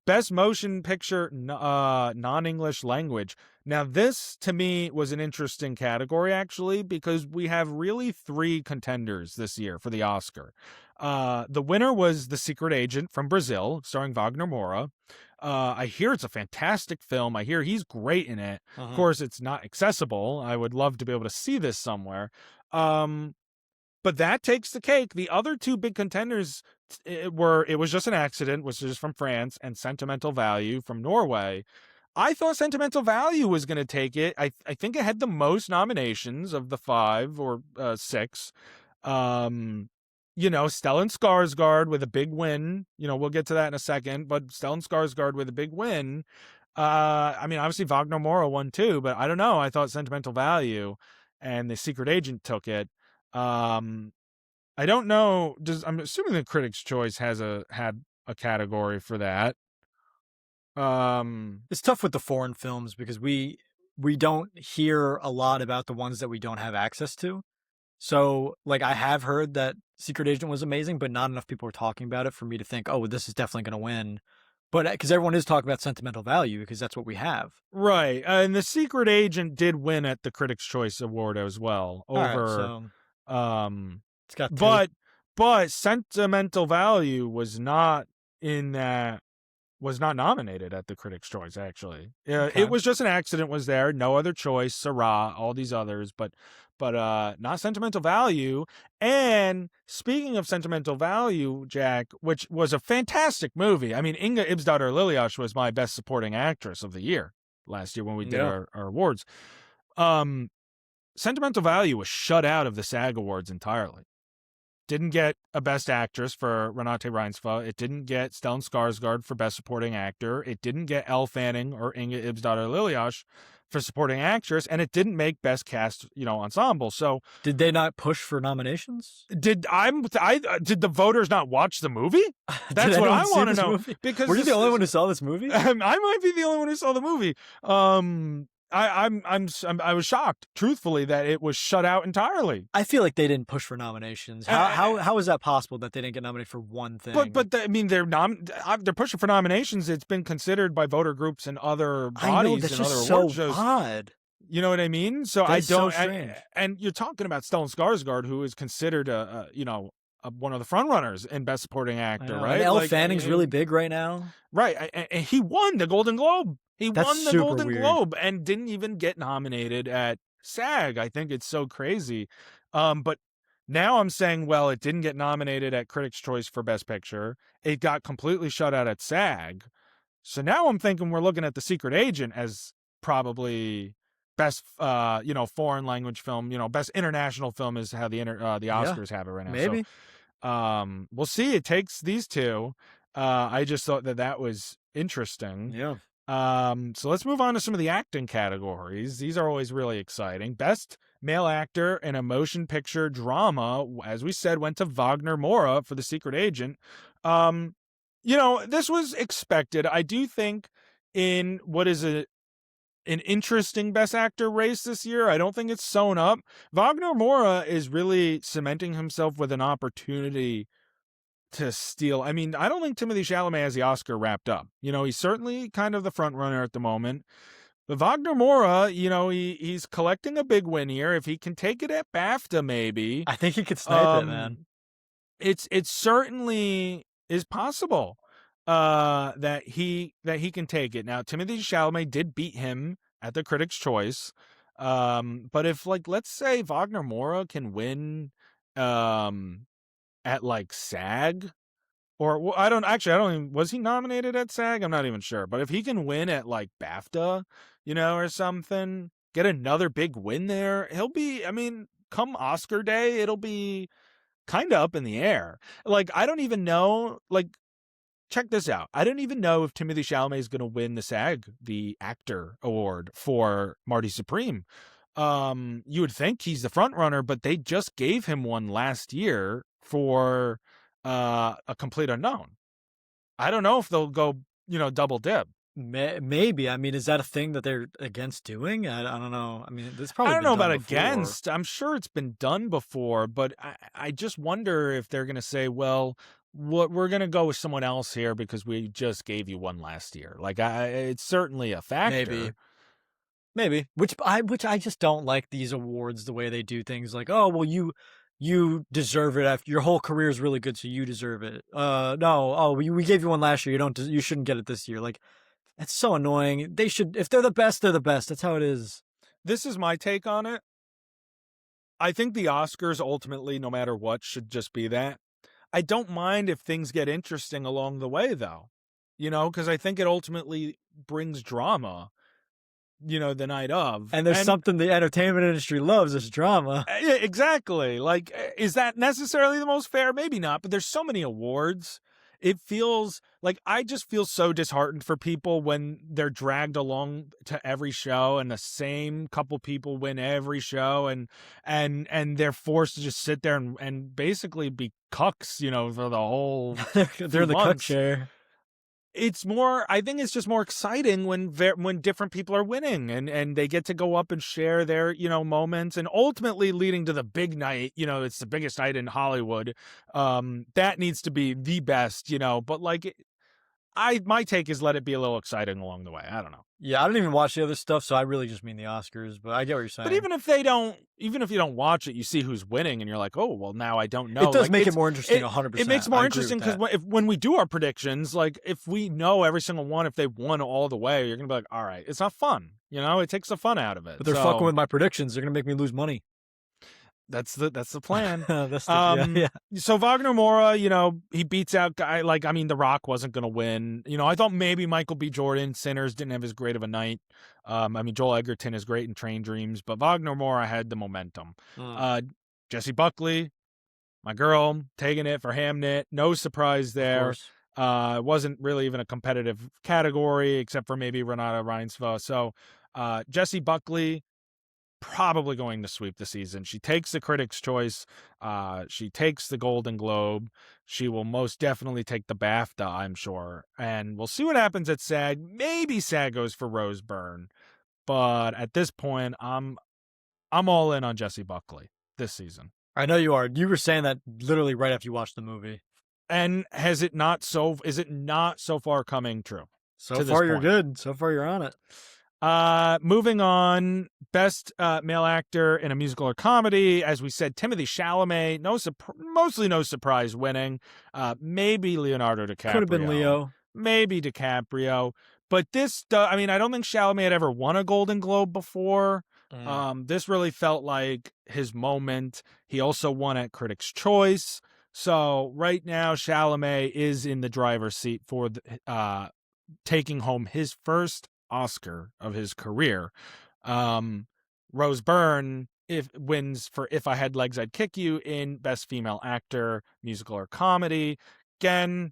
Best Motion Picture non-English language. Now this to me was an interesting category actually because we have really 3 contenders this year for the Oscar. The winner was The Secret Agent from Brazil, starring Wagner Moura. I hear it's a fantastic film. I hear he's great in it. Of Uh-huh. course, it's not accessible. I would love to be able to see this somewhere. But that takes the cake. The other 2 big contenders it was just an accident, which is from France, and Sentimental Value from Norway. I thought Sentimental Value was going to take it. I think it had the most nominations of the 5 or 6. You know, Stellan Skarsgård with a big win. You know, we'll get to that in a second, but Stellan Skarsgård with a big win. I mean, obviously Wagner Moura won too, but I don't know. I thought Sentimental Value and The Secret Agent took it. I don't know. I'm assuming the Critics' Choice had a category for that. It's tough with the foreign films because we don't hear a lot about the ones that we don't have access to. So, like, I have heard that Secret Agent was amazing, but not enough people are talking about it for me to think, oh, this is definitely going to win. But because everyone is talking about Sentimental Value because that's what we have. Right, and The Secret Agent did win at the Critics' Choice Award as well All right, over. so Um, it's got 2. but Sentimental Value was not in that was not nominated at the Critics' Choice, actually. Okay. It was just an accident was there, no other choice, Syrah, all these others, but not Sentimental Value. And speaking of Sentimental Value, Jack, which was a fantastic movie. I mean, Inga Ibsdottir Liljash was my best supporting actress of the year last year when we did Yeah. our awards. Sentimental Value was shut out of the SAG Awards entirely. Didn't get a Best Actress for Renate Reinsva. It didn't get Stellan Skarsgård for Best Supporting Actor. It didn't get Elle Fanning or Inga Ibsdottir Liljash for Supporting Actress, and it didn't make Best Cast, ensemble. So did they not push for nominations? Did the voters not watch the movie? That's what I want to know. Movie? Because were you the only one who saw this movie? I might be the only one who saw the movie. I was shocked, truthfully, that it was shut out entirely. I feel like they didn't push for nominations. How is that possible that they didn't get nominated for one thing? But I mean, they're pushing for nominations. It's been considered by voter groups and other bodies I know, that's and just other award so shows. odd. You know what I mean? So That's I don't. So strange. And you're talking about Stellan Skarsgård, who is considered one of the frontrunners in Best Supporting Actor, right? And Elle Fanning's really big right now. Right. And he won the Golden Globe. He won the Golden Globe and didn't even get nominated at SAG. I think it's so crazy. But now I'm saying, well, it didn't get nominated at Critics' Choice for Best Picture. It got completely shut out at SAG. So now I'm thinking we're looking at The Secret Agent as probably best, foreign language film. Best international film is how the Oscars have it right now. Maybe. So, we'll see. It takes these two. I just thought that was interesting. Yeah. So let's move on to some of the acting categories. These are always really exciting. Best male actor in a motion picture drama, as we said, went to Wagner Moura for The Secret Agent. This was expected. I do think in what is an interesting best actor race this year, I don't think it's sewn up. Wagner Moura is really cementing himself with an opportunity to steal. I mean, I don't think Timothée Chalamet has the Oscar wrapped up. He's certainly kind of the front runner at the moment. But Wagner Moura, he's collecting a big win here. If he can take it at BAFTA, maybe. I think he could snipe it, man. It certainly is possible that he can take it. Now, Timothée Chalamet did beat him at the Critics' Choice. But if, let's say Wagner Moura can win at SAG, or I don't even, was he nominated at SAG? I'm not even sure. But if he can win at BAFTA, or something, get another big win there, he'll be, come Oscar day, it'll be kind of up in the air. I don't even know, check this out. I don't even know if Timothée Chalamet is going to win the SAG, the actor award for Marty Supreme. You would think he's the front runner, but they just gave him one last year for A Complete Unknown. I don't know if they'll go, double dip. Maybe. Is that a thing that they're against doing? I don't know. This probably. I don't know about before. Against. I'm sure it's been done before, but I just wonder if they're going to say, well, we're going to go with someone else here because we just gave you one last year. It's certainly a factor. Maybe. Which I just don't like these awards, the way they do things. Oh, well, you deserve it after your whole career is really good, so you deserve it. No, oh, we gave you one last year. You shouldn't get it this year. That's so annoying. They should, if they're the best, they're the best. That's how it is. This is my take on it. I think the Oscars ultimately, no matter what, should just be that. I don't mind if things get interesting along the way, though, because I think it ultimately brings drama, the night of. And there's something the entertainment industry loves, is drama. Yeah, exactly. Is that necessarily the most fair? Maybe not, but there's so many awards. It feels I just feel so disheartened for people when they're dragged along to every show and the same couple people win every show and they're forced to just sit there and basically be cucks, for the whole they're in the cuck chair. I think it's just more exciting when different people are winning and they get to go up and share their, moments, and ultimately leading to the big night, it's the biggest night in Hollywood. That needs to be the best, but my take is let it be a little exciting along the way. I don't know. Yeah, I don't even watch the other stuff, so I really just mean the Oscars, but I get what you're But saying. even if you don't watch it, you see who's winning, and you're like, oh, well, now I don't It know. does Like make it more interesting, 100%. it makes it I more agree with interesting because that. when we do our predictions, like if we know every single one, if they won all the way, you're gonna be like, all right, it's not fun. It takes the fun out of it. But they're fucking with my predictions. They're gonna make me lose money. That's the plan. Yeah. So Wagner Moura, he beats out guy The Rock wasn't going to win. I thought maybe Michael B. Jordan, Sinners, didn't have as great of a night. Joel Edgerton is great in Train Dreams, but Wagner Moura had the momentum. Jessie Buckley, my girl, taking it for Hamnet. No surprise Of there. course. It wasn't really even a competitive category except for maybe Renata Reinsva. So Jessie Buckley, probably going to sweep the season. She takes the Critics' Choice. She takes the Golden Globe. She will most definitely take the BAFTA, I'm sure. And we'll see what happens at SAG. Maybe SAG goes for Rose Byrne, but at this point, I'm all in on Jessie Buckley this season. I know you are. You were saying that literally right after you watched the movie. And is it not so far coming true? So far, you're good. So far, you're on it. Moving on, best male actor in a musical or comedy. As we said, Timothée Chalamet, mostly no surprise winning. Maybe Leonardo DiCaprio. Could have been Leo. Maybe DiCaprio. But I don't think Chalamet had ever won a Golden Globe before. This really felt like his moment. He also won at Critics' Choice. So right now, Chalamet is in the driver's seat for taking home his first Oscar of his career. Rose Byrne wins for If I Had Legs I'd Kick You in Best Female Actor, Musical or Comedy. Again,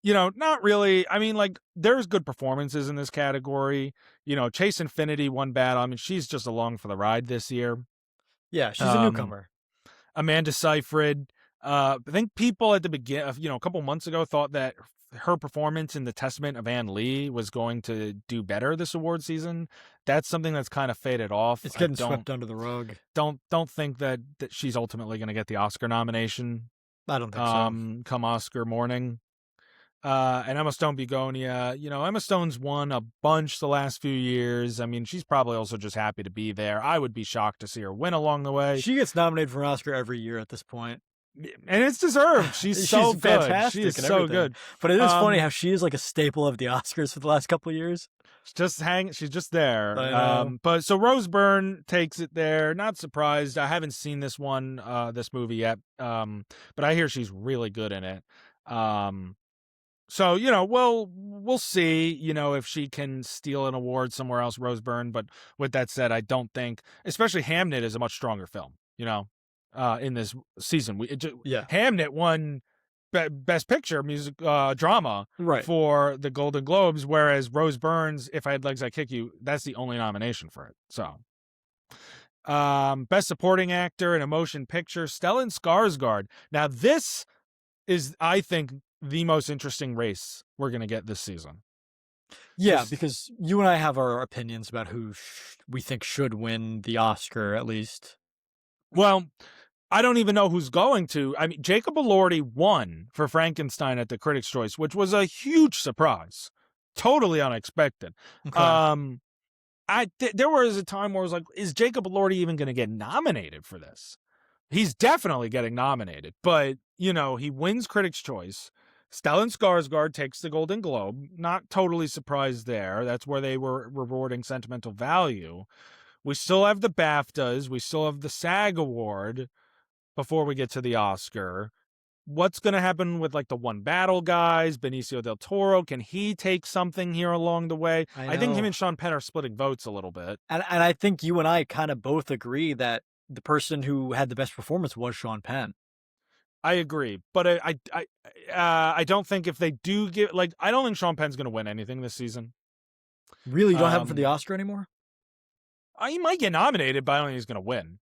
not really. There's good performances in this category. Chase Infinity won bad. She's just along for the ride this year. Yeah, she's a newcomer. Amanda Seyfried. I think people at the beginning, a couple months ago thought that her performance in The Testament of Ann Lee was going to do better this award season. That's something that's kind of faded off. It's getting swept under the rug. Don't think that she's ultimately going to get the Oscar nomination. I don't think so. Come Oscar morning. And Emma Stone Begonia, Emma Stone's won a bunch the last few years. She's probably also just happy to be there. I would be shocked to see her win along the way. She gets nominated for an Oscar every year at this point. And it's deserved. She's so good. Fantastic. She is so good. But it is funny how she is like a staple of the Oscars for the last couple of years. She's just there. But so Rose Byrne takes it there. Not surprised. I haven't seen this movie yet. But I hear she's really good in it. So, we'll see, if she can steal an award somewhere else, Rose Byrne. But with that said, I don't think, especially Hamnet is a much stronger film, in this season. Hamnet won Best Picture music drama for the Golden Globes, whereas Rose Byrne's If I Had Legs I'd Kick You, that's the only nomination for it. So, Best Supporting Actor in a Motion Picture, Stellan Skarsgård. Now, this is, I think, the most interesting race we're going to get this season. Yeah, because you and I have our opinions about who we think should win the Oscar, at least. Well, I don't even know who's going to. Jacob Elordi won for Frankenstein at the Critics' Choice, which was a huge surprise. Totally unexpected. Okay. There was a time where I was like, is Jacob Elordi even going to get nominated for this? He's definitely getting nominated, but, he wins Critics' Choice. Stellan Skarsgård takes the Golden Globe. Not totally surprised there. That's where they were rewarding sentimental value. We still have the BAFTAs. We still have the SAG Award before we get to the Oscar. What's going to happen with the One Battle guys? Benicio del Toro, can he take something here along the way? I think him and Sean Penn are splitting votes a little bit. And I think you and I kind of both agree that the person who had the best performance was Sean Penn. I agree, but I don't think if they do get I don't think Sean Penn's going to win anything this season. Really, you don't have him for the Oscar anymore? He might get nominated, but I don't think he's going to win.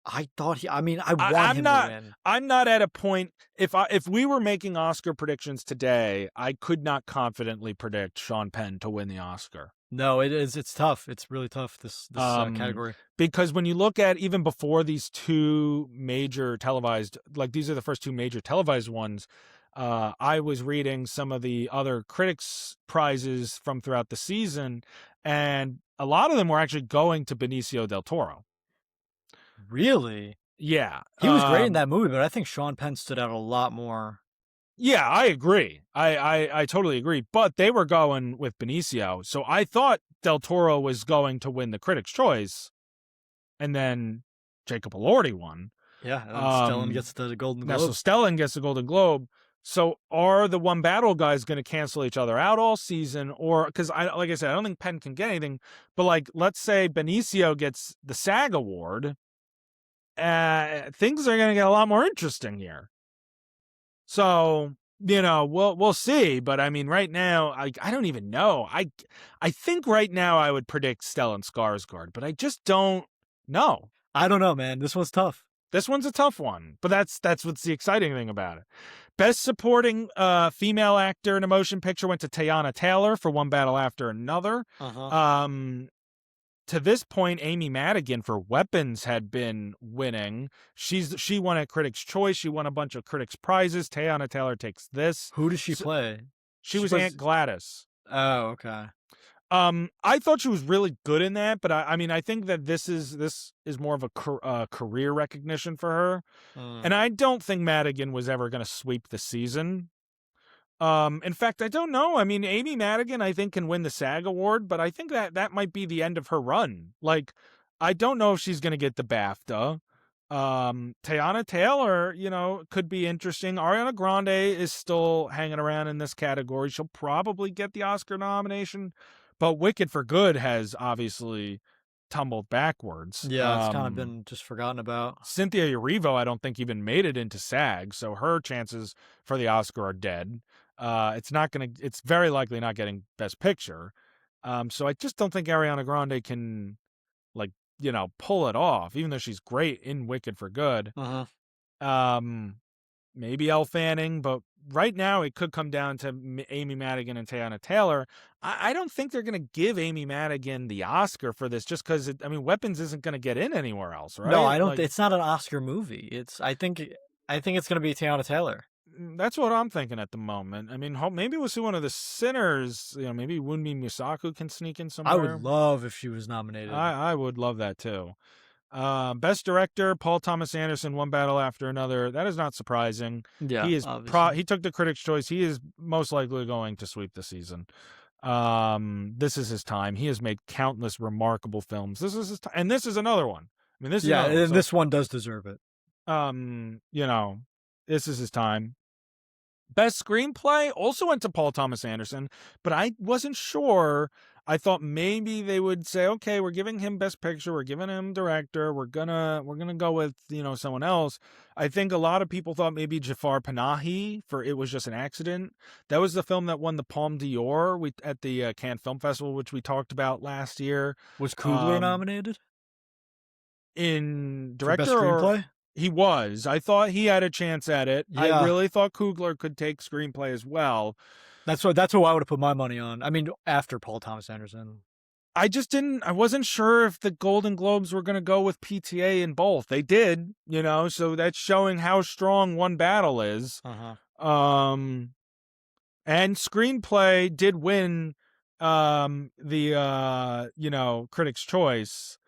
I thought I want him to win. I'm not at a point. If we were making Oscar predictions today, I could not confidently predict Sean Penn to win the Oscar. No, it's tough. It's really tough, this category. Because when you look at even before these two major televised, these are the first two major televised ones, I was reading some of the other critics' prizes from throughout the season, and a lot of them were actually going to Benicio del Toro. Really? Yeah. He was great in that movie, but I think Sean Penn stood out a lot more. Yeah, I agree. I totally agree. But they were going with Benicio, so I thought Del Toro was going to win the Critics' Choice, and then Jacob Elordi won. Yeah, and Stellan gets the Golden Now, so Globe. Stellan gets the Golden Globe. So are the One Battle guys going to cancel each other out all season, or because like I said, I don't think Penn can get anything. But like, let's say Benicio gets the SAG award, things are going to get a lot more interesting here. So we'll see. But I mean, right now, I don't even know. I think right now I would predict Stellan Skarsgård, but I just don't know. I don't know, man. This one's tough. This one's a tough one, but that's what's the exciting thing about it. Best supporting female actor in a motion picture went to Teyana Taylor for One Battle After Another. To this point, Amy Madigan for Weapons had been winning. She won at Critics' Choice. She won a bunch of Critics' prizes. Teyana Taylor takes this. Who does she play? She was Aunt Gladys. Oh, okay. I thought she was really good in that, but I mean, I think that this is more of a career recognition for her, and I don't think Madigan was ever going to sweep the season. In fact, I don't know. I mean, Amy Madigan, I think, can win the SAG award, but I think that might be the end of her run. Like, I don't know if she's going to get the BAFTA. Teyana Taylor, could be interesting. Ariana Grande is still hanging around in this category. She'll probably get the Oscar nomination. But Wicked for Good has obviously tumbled backwards. Yeah, it's kind of been just forgotten about. Cynthia Erivo, I don't think even made it into SAG, so her chances for the Oscar are dead. It's very likely not getting Best Picture. So I just don't think Ariana Grande can, pull it off, even though she's great in Wicked for Good. Maybe Elle Fanning, but right now it could come down to Amy Madigan and Teyana Taylor. I don't think they're going to give Amy Madigan the Oscar for this just because, Weapons isn't going to get in anywhere else, right? No, I don't. It's not an Oscar movie. I think it's going to be Teyana Taylor. That's what I'm thinking at the moment. I mean, maybe we'll see one of the Sinners. Maybe Wunmi Musaku can sneak in somewhere. I would love if she was nominated. I would love that too. Best director, Paul Thomas Anderson, One Battle After Another. That is not surprising. Yeah, he he took the Critics' Choice. He is most likely going to sweep the season. This is his time. He has made countless remarkable films. This is his time, and this is another one. I mean, this is this one does deserve it. This is his time. Best screenplay also went to Paul Thomas Anderson, but I wasn't sure. I thought maybe they would say, okay, we're giving him Best Picture, we're giving him director, we're gonna go with someone else. I think a lot of people thought maybe Jafar Panahi for It Was Just an Accident. That was the film that won the Palme d'Or at the Cannes Film Festival, which we talked about last year. Was Coogler nominated in director for Best Screenplay? He was. I thought he had a chance at it. Yeah. I really thought Coogler could take screenplay as well. That's what I would have put my money on. I mean, after Paul Thomas Anderson. I wasn't sure if the Golden Globes were going to go with PTA in both. They did, so that's showing how strong One Battle is. And screenplay did win the Critics' Choice.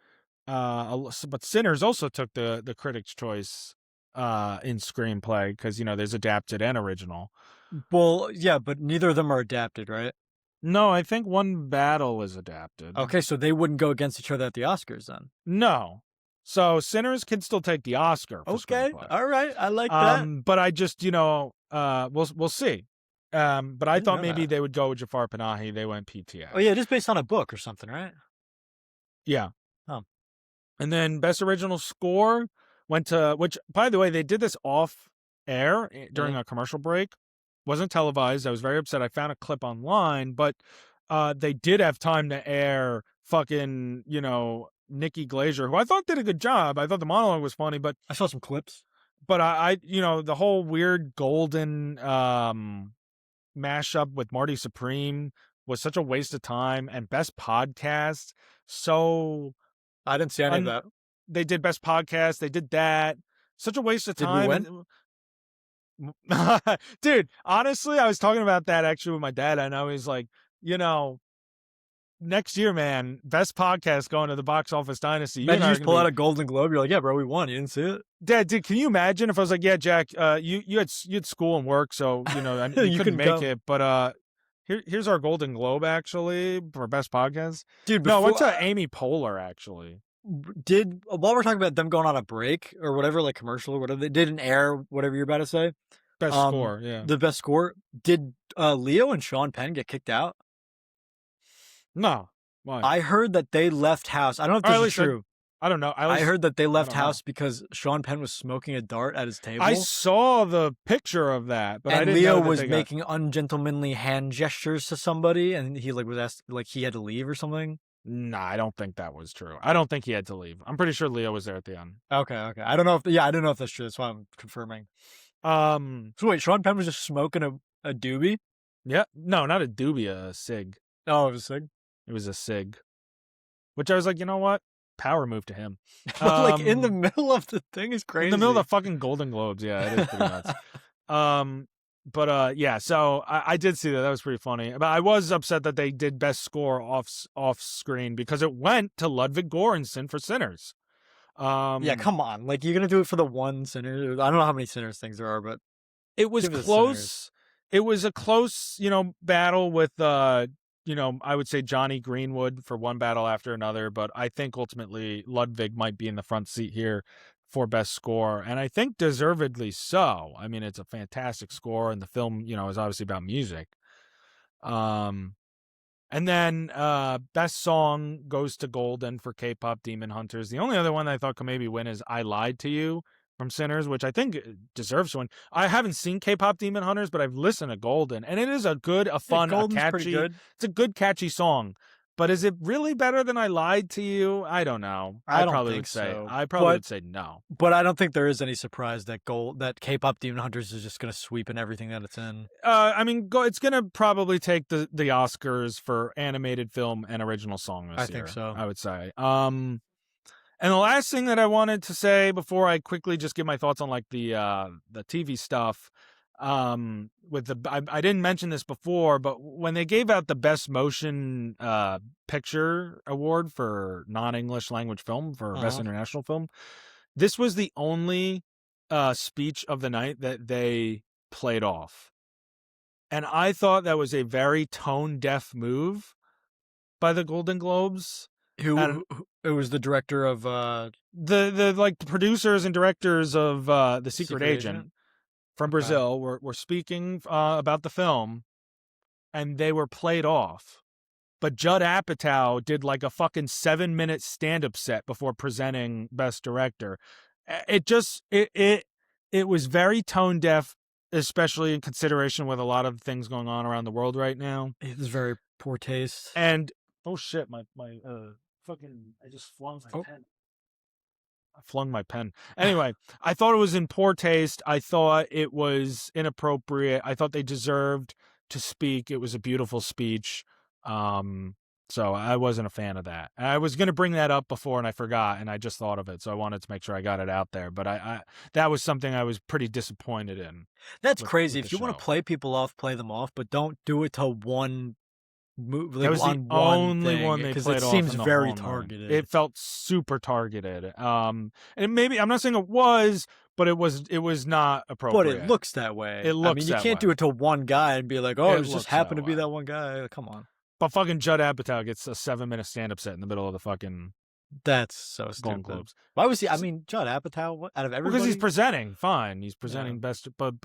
But Sinners also took the Critics' Choice in screenplay because there's adapted and original. Well, yeah, but neither of them are adapted, right? No, I think One Battle is adapted. Okay, so they wouldn't go against each other at the Oscars then. No, so Sinners can still take the Oscar. For screenplay. All right, I like that. But I just we'll see. But I thought maybe they would go with Jafar Panahi. They went PTA. Oh yeah, it is based on a book or something, right? Yeah. Oh. And then Best Original Score went to, which, by the way, they did this off air during a commercial break. Wasn't televised. I was very upset. I found a clip online, but they did have time to air fucking, Nikki Glazer, who I thought did a good job. I thought the monologue was funny, but I saw some clips. But I the whole weird golden mashup with Marty Supreme was such a waste of time. And Best Podcast, so I didn't see any of that. They did Best Podcast. They did that. Such a waste of time. Did we win? Dude, honestly, I was talking about that actually with my dad, and I was like, you know, next year, man, best podcast going to the box office dynasty. You and Imagine I you are just going to pull out be. a Golden Globe. You're like, yeah, bro, we won. You didn't see it? Dad, dude, can you imagine if I was like, yeah, Jack, you had school and work, so you You couldn't couldn't make come. it, but here's our Golden Globe actually for best podcast. Dude, No, I went before to Amy Poehler actually. did while we're talking about them going on a break or whatever, like commercial or whatever, they didn't air whatever you're about to say. Best score, yeah. The best score. Did Leo and Sean Penn get kicked out? No, why? I heard that they left house. I don't know if Or this at is least true. I don't know. I heard that they I left don't know. house because Sean Penn was smoking a dart at his I table. saw the picture of that, but I And didn't know Leo that was they got. making ungentlemanly hand gestures to somebody, and he like was asked like he had to leave or something. Nah, I don't think that was true. I don't think he had to leave. I'm pretty sure Leo was there at the end. Okay. I don't know if I don't know if that's true. That's why I'm confirming. So wait, Sean Penn was just smoking a doobie? Yeah, no, not a doobie, a cig. Oh, it was sick. It was a cig, which I was like, you know what? Power move to him. But like in the middle of the thing is crazy. In the middle of the fucking Golden Globes, yeah, it is pretty nuts. Yeah, so I did see that. That was pretty funny. But I was upset that they did best score off screen because it went to Ludwig Göransson for Sinners. Yeah, come on. Like you're gonna do it for the one Sinner. I don't know how many Sinners things there are, but it was close. It was a close, battle with I would say Johnny Greenwood for one battle after another, but I think ultimately Ludwig might be in the front seat here for best score, and I think deservedly so. I mean, it's a fantastic score, and the film, is obviously about music. And then best song goes to Golden for K-pop Demon Hunters. The only other one that I thought could maybe win is I Lied to You from Sinners, which I think deserves to win. I haven't seen K-pop Demon Hunters, but I've listened to Golden, and it is a good, a fun, a catchy. Pretty good. It's a good, catchy song. But is it really better than I Lied to You? I don't know. I probably would say no. But I don't think there is any surprise that K-pop Demon Hunters is just going to sweep in everything that it's in. I mean, it's going to probably take the Oscars for animated film and original song this year. I think so. I would say. And the last thing that I wanted to say before I quickly just give my thoughts on like the TV stuff, I didn't mention this before, but when they gave out the best motion picture award for non-English language film for best international film, this was the only speech of the night that they played off, and I thought that was a very tone deaf move by the Golden Globes. Who it was the director of the like producers and directors of The Secret Agent from Brazil were speaking about the film, and they were played off. But Judd Apatow did like a fucking 7-minute stand-up set before presenting Best Director. It was very tone deaf, especially in consideration with a lot of things going on around the world right now. It was very poor taste. And oh shit, my fucking I just flung my pen. I flung my pen. Anyway, I thought it was in poor taste. I thought it was inappropriate. I thought they deserved to speak. It was a beautiful speech. So I wasn't a fan of that. I was going to bring that up before and I forgot, and I just thought of it. So I wanted to make sure I got it out there. But I that was something I was pretty disappointed in. That's crazy. If you want to play people off, play them off, but don't do it to one move. Like, that was the only one they played off. It seems very targeted. It felt super targeted. And maybe I'm not saying it was, but it was not appropriate. But it looks that way. It looks. I mean, you can't do it to one guy and be like, "Oh, it just happened to be that one guy." Come on. But fucking Judd Apatow gets a 7-minute stand-up set in the middle of the fucking. That's so stupid. Globes. Why was he? I mean, Judd Apatow out of everybody. Because he's presenting. Fine, he's presenting best. But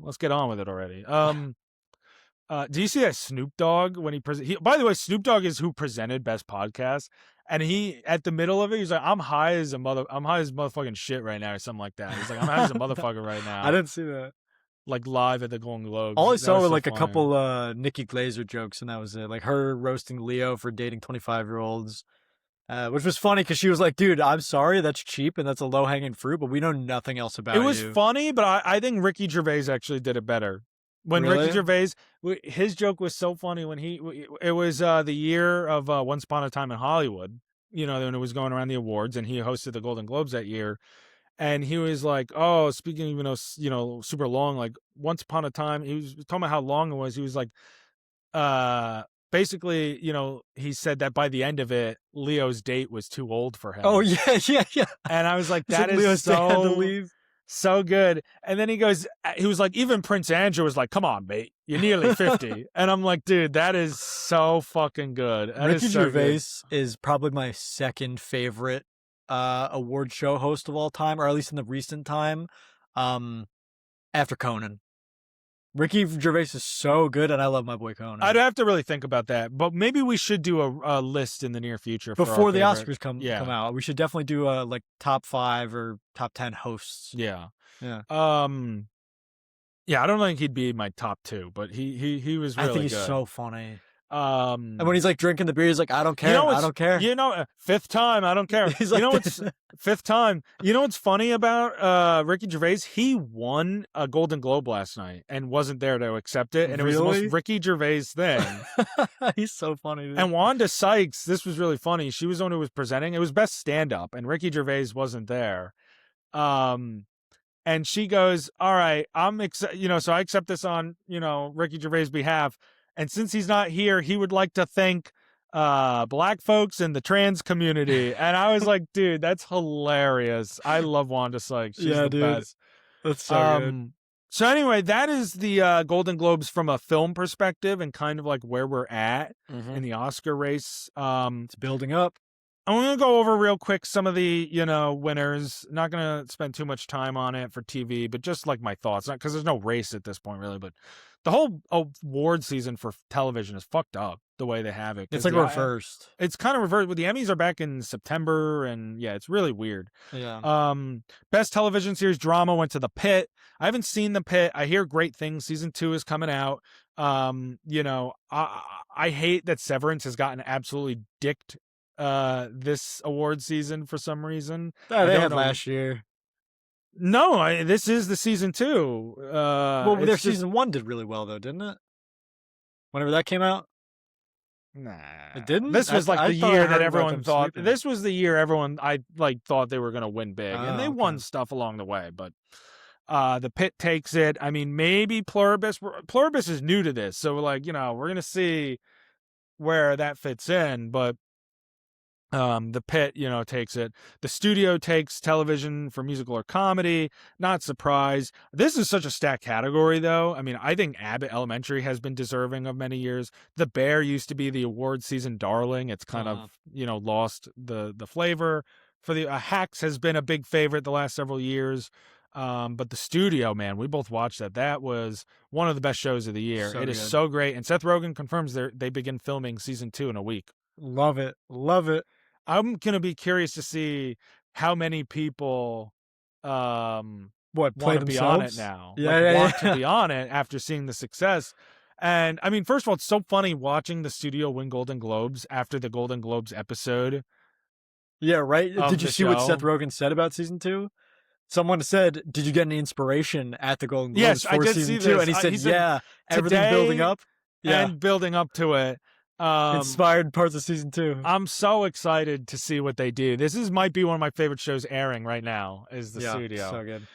let's get on with it already. Do you see that Snoop Dogg when he by the way, Snoop Dogg is who presented Best Podcast, and he at the middle of it, he's like, I'm high as motherfucking shit right now, or something like that. He's like, I'm high as a motherfucker right now. I didn't see that. Like live at the Golden Globes. All I saw were like a couple Nikki Glaser jokes, and that was it. Like her roasting Leo for dating 25-year-olds. Which was funny because she was like, dude, I'm sorry, that's cheap and that's a low-hanging fruit, but we know nothing else about it. It was funny, but I think Ricky Gervais actually did it better. When really? Ricky Gervais, his joke was so funny when it was the year of Once Upon a Time in Hollywood, when it was going around the awards, and he hosted the Golden Globes that year. and he was like, "Oh, speaking of, super long, like once upon a time," he was talking about how long it was. He was like, uh, basically, he said that by the end of it, Leo's date was too old for Oh, him. yeah, yeah, yeah. And I was like, He said that is Leo's dad had to so, leave. so good. And then he was like, even Prince Andrew was like, come on, mate, you're nearly 50. And I'm like, dude, that is so fucking good. That is Ricky so good. Gervais is probably my second favorite award show host of all time, or at least in the recent time, um, after Conan. Ricky Gervais is so good, and I love my boy I'd Conan. have to really think about that, but maybe we should do a list in the near future for our Before the favorite. Oscars come Yeah. out, we should definitely do a like top 5 or top 10 hosts. Yeah. Yeah, Yeah, I don't think he'd be my top 2, but he was I think really he's good. so funny. And when Um, he's like drinking the beer, he's like, "I don't you care, know I what's don't care." fifth time, I don't care. He's You like, know what's fifth time? You know what's funny about Ricky Gervais? He won a Golden Globe last night and wasn't there to accept it, and it was the most really? Ricky Gervais thing. He's so funny, dude. And Wanda Sykes, this was really funny. She was the one who was presenting. It was best stand up, and Ricky Gervais wasn't there. Um, and she goes, "All right, so I accept this on, Ricky Gervais' behalf. And since he's not here, he would like to thank black folks in the trans community." And I was like, dude, that's hilarious. I love Wanda Sykes. She's Yeah, the dude, best. that's so good. So anyway, that is the Golden Globes from a film perspective and kind of like where we're at in the Oscar race. It's building up. I'm going to go over real quick some of the, winners. Not going to spend too much time on it for TV, but just like my thoughts. Not because there's no race at this point, really, but the whole award season for television is fucked up the way they have it. It's like reversed. It's kind of reversed. But the Emmys are back in September, and yeah, it's really weird. Yeah. Best television series drama went to The Pit. I haven't seen The Pit. I hear great things. Season 2 is coming out. I hate that Severance has gotten absolutely dicked this award season for some reason. Oh, they had last year. No, this is the season 2. Well, their season 1 did really well though, didn't it? Whenever that came out? Nah. It didn't? This was like I the thought I year heard that about everyone them thought. sweeping. This was the year everyone thought they were going to win big, and they Oh, won okay. stuff along the way, but The Pit takes it. I mean, maybe Pluribus. Pluribus is new to this, so we're going to see where that fits in, but The Pit, takes it. The studio takes television for musical or comedy. Not surprised. This is such a stacked category, though. I mean, I think Abbott Elementary has been deserving of many years. The Bear used to be the award season darling. It's kind of, lost the flavor. For the Hacks has been a big favorite the last several years. But the studio, man, we both watched that. That was one of the best shows of the year. So It is good. so great. And Seth Rogen confirms they begin filming season 2 in a week. Love it. Love it. I'm gonna be curious to see how many people What, want play to be on it themselves? now. Yeah, Want yeah. to be on it after seeing the success. And I mean, first of all, it's so funny watching the studio win Golden Globes after the Golden Globes episode Yeah, right? of Did you the see what Seth show. Rogen said about season 2? Someone said, "Did you get any inspiration at the Golden Globes Yes, I for did season see 2?" this. And he said, He said, "Yeah, everything building today up." Yeah, and building up to it. inspired parts of season 2. I'm so excited to see what they do. Might be one of my favorite shows airing right now, is the Yeah, studio. so good.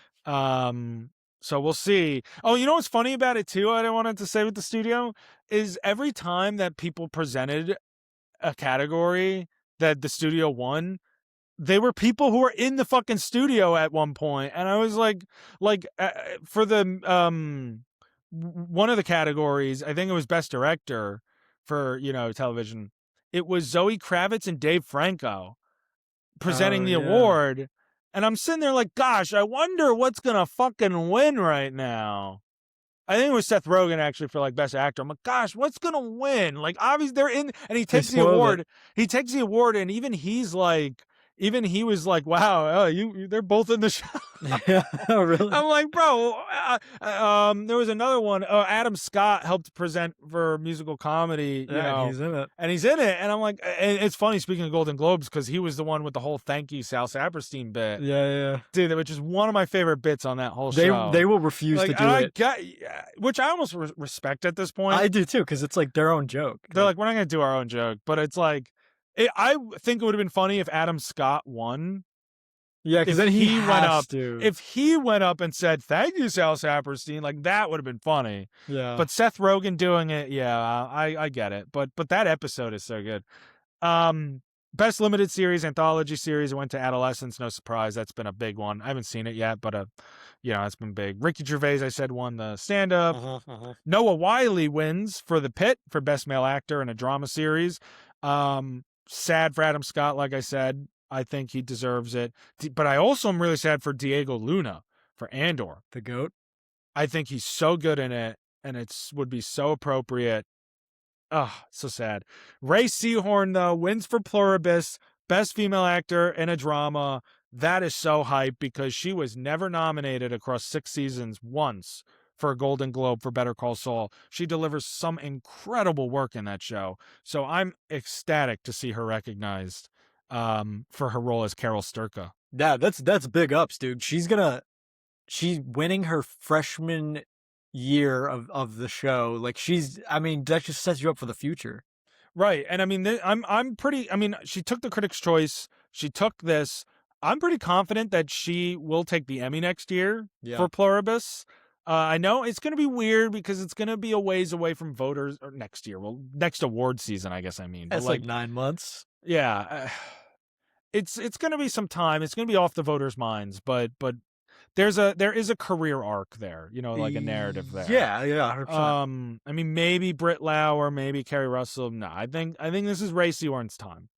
So we'll see. Oh, you know what's funny about it too? I wanted to say with the studio is every time that people presented a category that the studio won, they were people who were in the fucking studio at one point, and I was for the one of the categories, I think it was best director for television. It was Zoe Kravitz and Dave Franco presenting Oh, the yeah. award. And I'm sitting there like, gosh, I wonder what's going to fucking win right now. I think it was Seth Rogen actually for like best actor. I'm like, gosh, what's going to win? Like, obviously they're in, and he They takes the spoiled award. it. He takes the award, and even he was like, wow, they're both in the show. Yeah, really? I'm like, bro, there was another one. Adam Scott helped present for musical comedy, Yeah, he's in it. and he's in it. And I'm like, and it's funny, speaking of Golden Globes, because he was the one with the whole "Thank you, Sal Saperstein" bit, Yeah, yeah. dude, which is one of my favorite bits on that whole They show. they will refuse to do it. Which I almost respect at this point. I do too, because it's like their own joke. They're like, we're not gonna do our own joke, but it's like, I think it would have been funny if Adam Scott won. Yeah, because then he has to. If he went up and said, "Thank you, Sal Saperstein," like that would have been funny. Yeah. But Seth Rogen doing it, yeah, I get it. But that episode is so good. Um, Best limited series, anthology series. I went to Adolescence. No surprise, that's been a big one. I haven't seen it yet, but it's been big. Ricky Gervais, I said, won the stand-up. Noah Wyle wins for The Pit for best male actor in a drama series. Sad for Adam Scott, like I said. I think he deserves it. But I also am really sad for Diego Luna for Andor. The GOAT. I think he's so good in it, and would be so appropriate. Oh, so sad. Ray Seahorn, though, wins for Pluribus, best female actor in a drama. That is so hype because she was never nominated across 6 seasons once for a Golden Globe for Better Call Saul. She delivers some incredible work in that show. So I'm ecstatic to see her recognized for her role as Carol Sturka. Yeah, that's big ups, dude. She's winning her freshman year of the show. Like that just sets you up for the future. Right. And I mean, she took the Critics' Choice. She took this. I'm pretty confident that she will take the Emmy next year for Pluribus. I know it's going to be weird because it's going to be a ways away from voters or next year. Well, next award season, I guess I mean. That's like 9 months. Yeah. It's going to be some time. It's going to be off the voters' minds, but there is a career arc there, like a narrative there. Yeah, 100%. I mean, maybe Britt Lauer, maybe Kerry Russell. No, I think this is Ray Seahorn's time.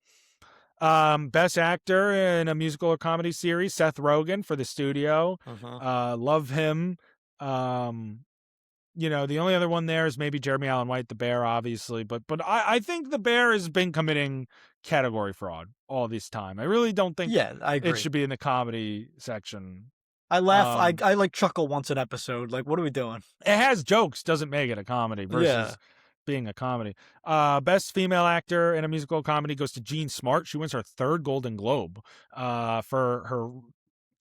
Best actor in a musical or comedy series, Seth Rogen for The Studio. Love him. The only other one there is maybe Jeremy Allen White, The Bear, obviously. But I think The Bear has been committing category fraud all this time. I really don't think I agree. It should be in the comedy section. I laugh. I like chuckle once an episode. Like, what are we doing? It has jokes, doesn't make it a comedy versus being a comedy. Best female actor in a musical comedy goes to Jean Smart. She wins her 3rd Golden Globe for her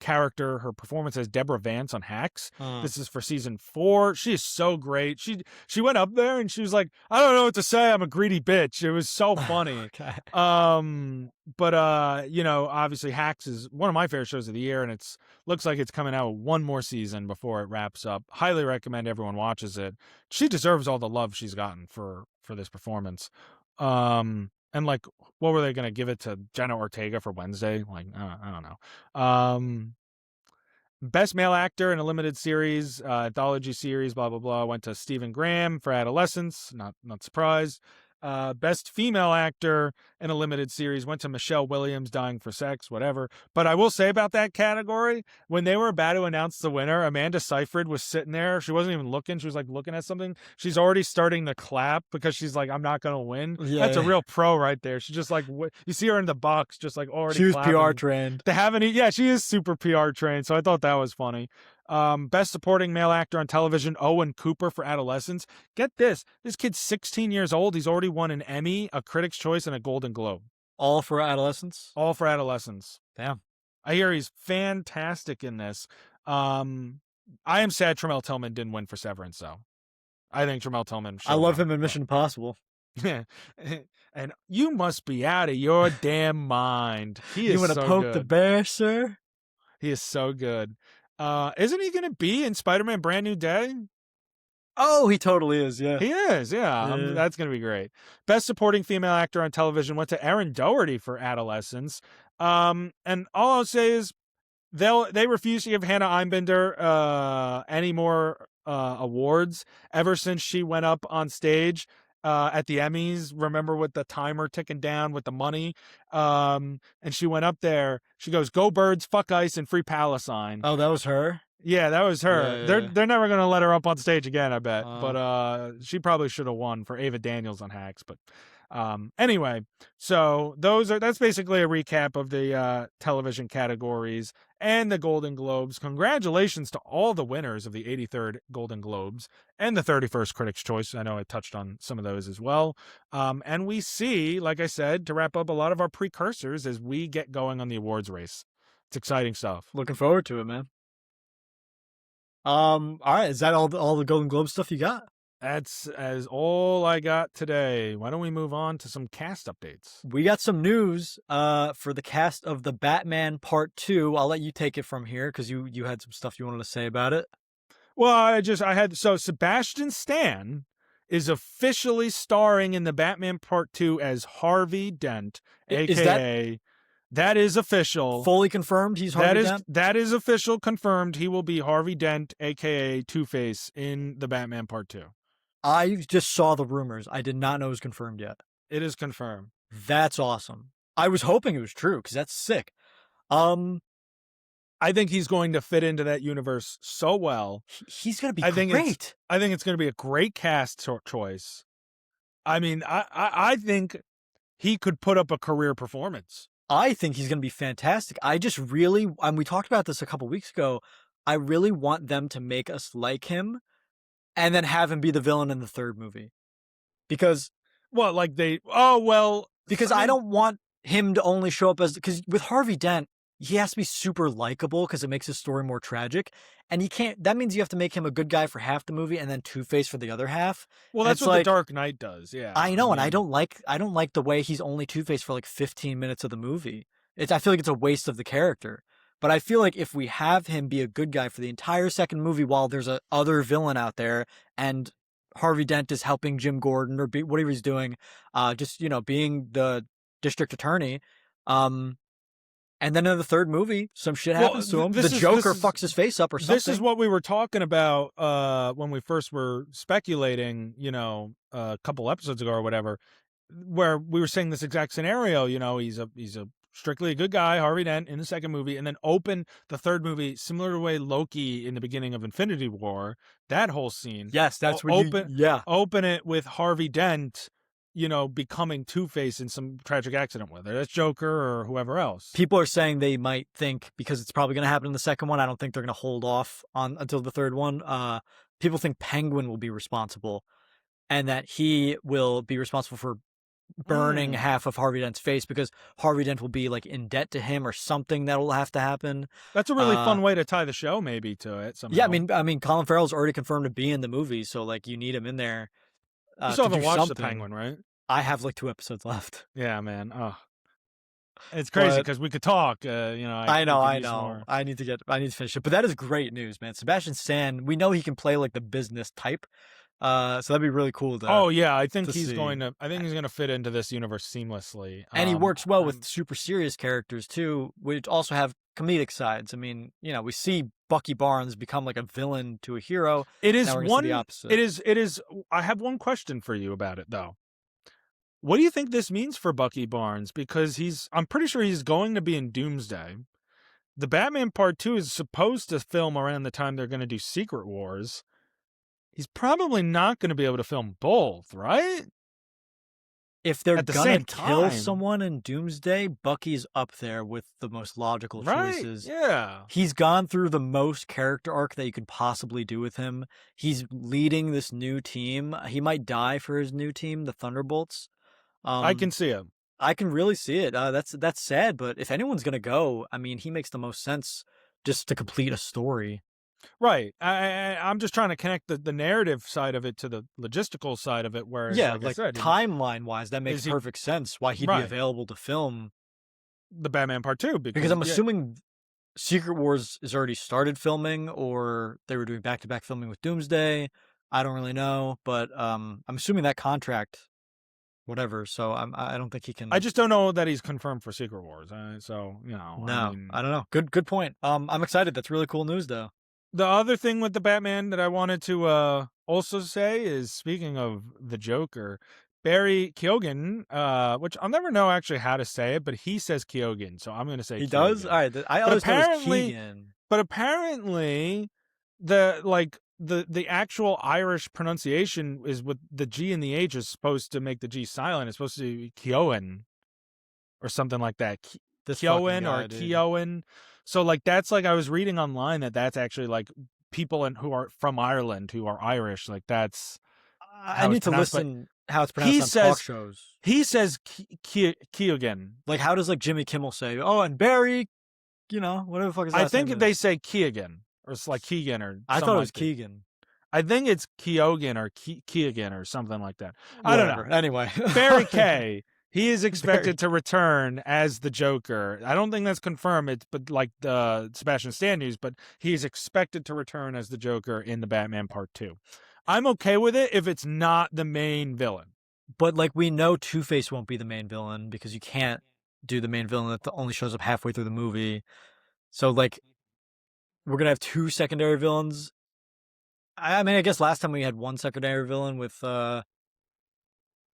character, her performance as Deborah Vance on Hacks. This is for season 4. She is so great. She went up there and she was like, I don't know what to say. I'm a greedy bitch. It was so funny. Okay. But obviously Hacks is one of my favorite shows of the year, and it's looks like it's coming out one more season before it wraps up. Highly recommend everyone watches it. She deserves all the love she's gotten for this performance. And like, what were they going to give it to Jenna Ortega for Wednesday? Like, I don't know. Best male actor in a limited series, anthology series, blah, blah, blah, went to Stephen Graham for Adolescence. Not surprised. Best female actor in a limited series went to Michelle Williams, Dying for Sex, whatever. But I will say about that category, when they were about to announce the winner, Amanda Seyfried was sitting there. She wasn't even looking. She was like looking at something. She's already starting to clap because she's like, I'm not going to win. Yeah, That's a real pro right there. She's just like, you see her in the box, just like already She was clapping. PR trained. She is super PR trained. So I thought that was funny. Best supporting male actor on television, Owen Cooper for Adolescence. Get this kid's 16 years old. He's already won an Emmy, a Critics' Choice, and a Golden Globe. All for Adolescence? All for Adolescence. Damn. I hear he's fantastic in this. I am sad Tramel Tillman didn't win for Severance, though. I think Tramel Tillman should. I love him in Mission Impossible. And you must be out of your damn mind. He is you want to so poke good. The bear, sir? He is so good. Isn't he going to be in Spider-Man Brand New Day? Oh, he totally is, yeah. He is, yeah. That's going to be great. Best supporting female actor on television went to Erin Doherty for Adolescence. And all I'll say is they refuse to give Hannah Einbinder any more awards ever since she went up on stage at the Emmys. Remember, with the timer ticking down with the money? And she went up there. She goes, "Go Birds, fuck ice, and free Palestine." Oh, that was her? Yeah, that was her. Yeah. They're never going to let her up on stage again, I bet. But she probably should have won for Ava Daniels on Hacks. But anyway, so that's basically a recap of the television categories and the Golden Globes. Congratulations to all the winners of the 83rd Golden Globes and the 31st Critics' Choice. I know I touched on some of those as well. And we see, like I said, to wrap up, a lot of our precursors as we get going on the awards race. It's exciting stuff. Looking forward to it, man. All right. Is that all the Golden Globe stuff you got? That's as all I got today. Why don't we move on to some cast updates? We got some news for the cast of the Batman Part 2. I'll let you take it from here because you had some stuff you wanted to say about it. Well, so Sebastian Stan is officially starring in the Batman Part 2 as Harvey Dent, Is that aka that is official. fully confirmed he's Harvey Dent? That is official, confirmed. He will be Harvey Dent, aka Two-Face, in the Batman Part 2. I just saw the rumors. I did not know it was confirmed yet. It is confirmed. That's awesome. I was hoping it was true because that's sick. I think he's going to fit into that universe so well. He's going to be great. I think it's going to be a great cast choice. I mean, I think he could put up a career performance. I think he's going to be fantastic. I just really, we talked about this a couple weeks ago. I really want them to make us like him and then have him be the villain in the third movie. Because I don't want him to only show up as, because with Harvey Dent, he has to be super likable because it makes his story more tragic. And that means you have to make him a good guy for half the movie and then Two-Face for the other half. Well, that's what The Dark Knight does. Yeah. I know. And I don't like the way he's only Two-Face for like 15 minutes of the movie. I feel like it's a waste of the character. But I feel like if we have him be a good guy for the entire second movie while there's a other villain out there and Harvey Dent is helping Jim Gordon or whatever he's doing, being the district attorney, and then in the third movie, some shit happens to him. The Joker fucks his face up or something. This is what we were talking about when we first were speculating, a couple episodes ago or whatever, where we were saying this exact scenario. He's a strictly a good guy, Harvey Dent, in the second movie, and then open the third movie similar to the way Loki in the beginning of Infinity War, that whole scene. Yes, that's what open it with Harvey Dent, becoming Two-Face in some tragic accident, whether that's Joker or whoever else. People are saying they might think, because it's probably going to happen in the second one, I don't think they're going to hold off until the third one. People think Penguin will be responsible and that he will be responsible for burning half of Harvey Dent's face because Harvey Dent will be like in debt to him or something that will have to happen. That's a really fun way to tie the show maybe to it somehow. Yeah, I mean Colin Farrell's already confirmed to be in the movie, so like you need him in there. You still haven't watched The Penguin, right? I have like 2 episodes left. Yeah, man. Oh, it's crazy because we could talk. I know. I need to finish it, but that is great news, man. Sebastian Stan, we know he can play like the business type. So that'd be really cool. I think he's going to fit into this universe seamlessly, and he works well with super serious characters too, which also have comedic sides. I mean, we see Bucky Barnes become like a villain to a hero. It is the opposite. It is. I have one question for you about it though. What do you think this means for Bucky Barnes? Because I'm pretty sure he's going to be in Doomsday. The Batman Part 2 is supposed to film around the time they're going to do Secret Wars. He's probably not going to be able to film both, right? If they're going to kill someone in Doomsday, Bucky's up there with the most logical choices. Yeah. He's gone through the most character arc that you could possibly do with him. He's leading this new team. He might die for his new team, the Thunderbolts. I can see it. I can really see it. That's sad, but if anyone's going to go, I mean, he makes the most sense just to complete a story. Right. I'm just trying to connect the narrative side of it to the logistical side of it. Whereas, like I said, timeline-wise, that makes perfect sense why he'd be available to film the Batman Part 2. Because I'm assuming Secret Wars has already started filming, or they were doing back-to-back filming with Doomsday. I don't really know, but I'm assuming that contract, whatever. So I don't think he can. I just don't know that he's confirmed for Secret Wars. No, I don't know. Good point. I'm excited. That's really cool news, though. The other thing with the Batman that I wanted to also say is, speaking of the Joker, Barry Keoghan, which I'll never know actually how to say it, but he says Keoghan, so I'm going to say he Keoghan. Does. All right, I always thought it was Keegan. But apparently, the actual Irish pronunciation is with the G and the H is supposed to make the G silent. It's supposed to be Keoghan or something like that. Keoghan or Keoghan. So that's I was reading online that's actually like people who are from Ireland who are Irish. Like that's. I need to listen how it's pronounced on talk shows. He says Keoghan. Like how does Jimmy Kimmel say? Oh, and Barry, whatever the fuck is that? I think they say Keoghan or it's like Keegan or. I thought it was Keegan. I think it's Keoghan or Keegan or something like that. I don't know. Whatever. Anyway, Barry Kay, he is Barry. expected to return as the Joker. I don't think that's confirmed. It's but like the Sebastian Stan news, but he is expected to return as the Joker in the Batman Part 2. I'm okay with it if it's not the main villain. But like we know Two-Face won't be the main villain because you can't do the main villain that only shows up halfway through the movie. So like we're gonna have two secondary villains. I mean, I guess last time we had one secondary villain with no,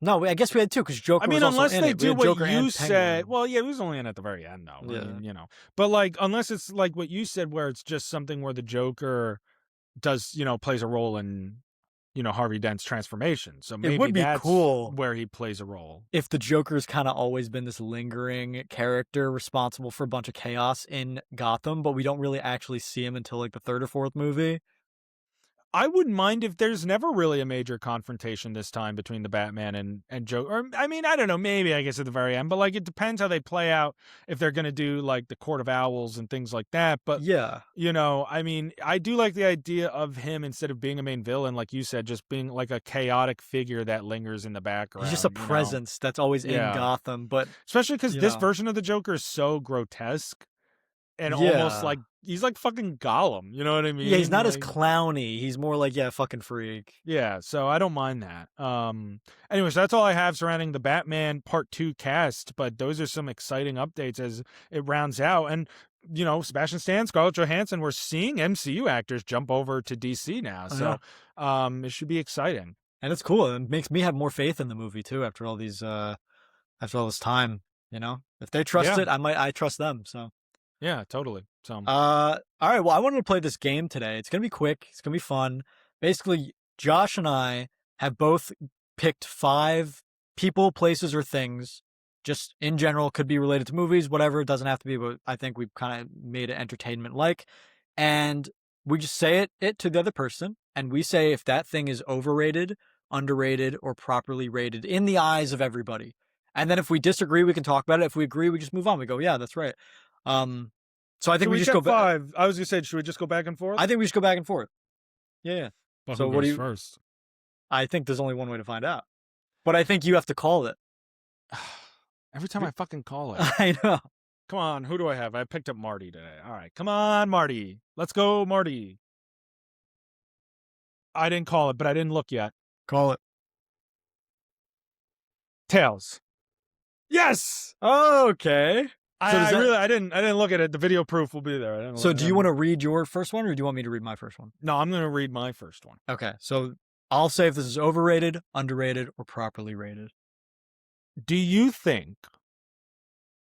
I guess we had two because I Joker was mean, also unless in they it. We do had what Joker you and said. Penguin. Well, yeah, he was only in at the very end, though. Yeah. I mean, but like, unless it's like what you said, where it's just something where the Joker does, plays a role in, Harvey Dent's transformation. So It maybe would be that's cool where he plays a role. if the Joker's kind of always been this lingering character responsible for a bunch of chaos in Gotham, but we don't really actually see him until like the third or fourth movie. I wouldn't mind if there's never really a major confrontation this time between the Batman and Joker. Or, I mean, I don't know, maybe I guess at the very end, but like it depends how they play out if they're going to do like the Court of Owls and things like that. But, Yeah. I mean, I do like the idea of him instead of being a main villain, like you said, just being like a chaotic figure that lingers in the background. He's just a presence that's always in Gotham, but especially because this version of the Joker is so grotesque and almost like he's like fucking Gollum. You know what I mean? Yeah, he's not like, as clowny. He's more like, fucking freak. Yeah, so I don't mind that. Anyways, that's all I have surrounding the Batman Part 2 cast, but those are some exciting updates as it rounds out. And, Sebastian Stan, Scarlett Johansson, we're seeing MCU actors jump over to DC now. So it should be exciting. And it's cool. It makes me have more faith in the movie too after all these after all this time, If they trust it, I trust them, so. Yeah, totally. So, all right. Well, I wanted to play this game today. It's gonna be quick. It's gonna be fun. Basically, Josh and I have both picked 5 people, places, or things. Just in general, could be related to movies, whatever. It doesn't have to be, but I think we've kind of made it entertainment like. And we just say it to the other person, and we say if that thing is overrated, underrated, or properly rated in the eyes of everybody. And then if we disagree, we can talk about it. If we agree, we just move on. We go, yeah, that's right. So I think we just go back. 5. I was gonna say, should we just go back and forth? I think we just go back and forth. Yeah. Well, so who what do goes you first? I think there's only one way to find out, but I think you have to call it. Every time I fucking call it. I know. Come on, who do I have? I picked up Marty today. All right, come on, Marty. Let's go, Marty. I didn't call it, but I didn't look yet. Call it. Tails. Yes. Okay. I didn't look at it. The video proof will be there. So do you want to read your first one, or do you want me to read my first one? No, I'm going to read my first one. Okay. So I'll say if this is overrated, underrated, or properly rated. Do you think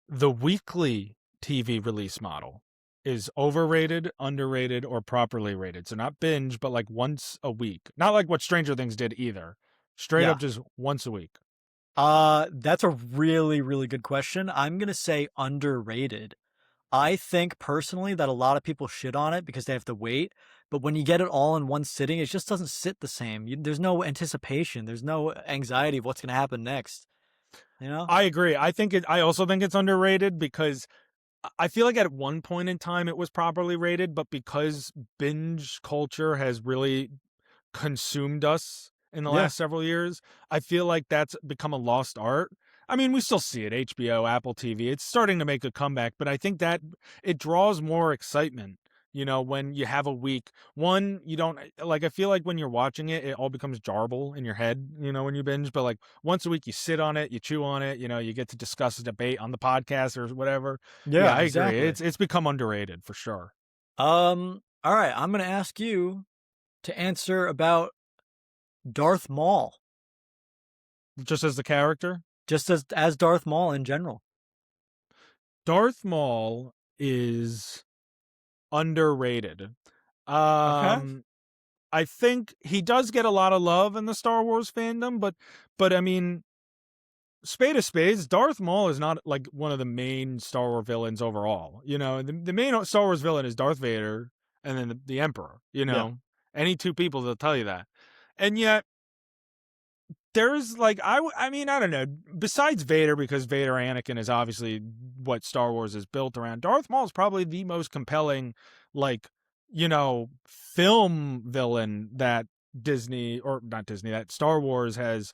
the weekly TV release model is overrated, underrated, or properly rated? So not binge, but like once a week. Not like what Stranger Things did either. Straight up just once a week. That's a really, really good question. I'm going to say underrated. I think personally that a lot of people shit on it because they have to wait. But when you get it all in one sitting, it just doesn't sit the same. There's no anticipation. There's no anxiety of what's going to happen next. I agree. I also think it's underrated because I feel like at one point in time it was properly rated, but because binge culture has really consumed us in the last several years, I feel like that's become a lost art. I mean, we still see it, HBO, Apple TV. It's starting to make a comeback, but I think that it draws more excitement, when you have a week. One, you don't, like, I feel like when you're watching it, it all becomes jarble in your head, when you binge, but like once a week you sit on it, you chew on it, you get to discuss a debate on the podcast or whatever. Yeah, I agree. It's become underrated for sure. All right, I'm going to ask you to answer about Darth Maul. Just as the character? Just as Darth Maul in general. Darth Maul is underrated. Okay. I think he does get a lot of love in the Star Wars fandom, but I mean, spade of spades, Darth Maul is not like one of the main Star Wars villains overall. The main Star Wars villain is Darth Vader and then the Emperor, Any two people that'll tell you that. And yet there's like, I mean, I don't know, besides Vader, because Vader Anakin is obviously what Star Wars is built around, Darth Maul is probably the most compelling, like, film villain that Disney, or not Disney, that Star Wars has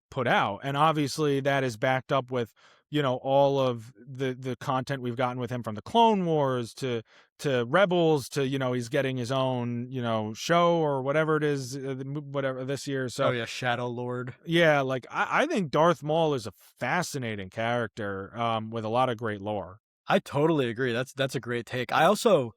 put out. And obviously that is backed up with, all of the content we've gotten with him, from the Clone Wars to Rebels to, he's getting his own, show or whatever it is, whatever this year. Oh So yeah, Shadow Lord. yeah, like I think Darth Maul is a fascinating character, with a lot of great lore. I totally agree. That's a great take. I also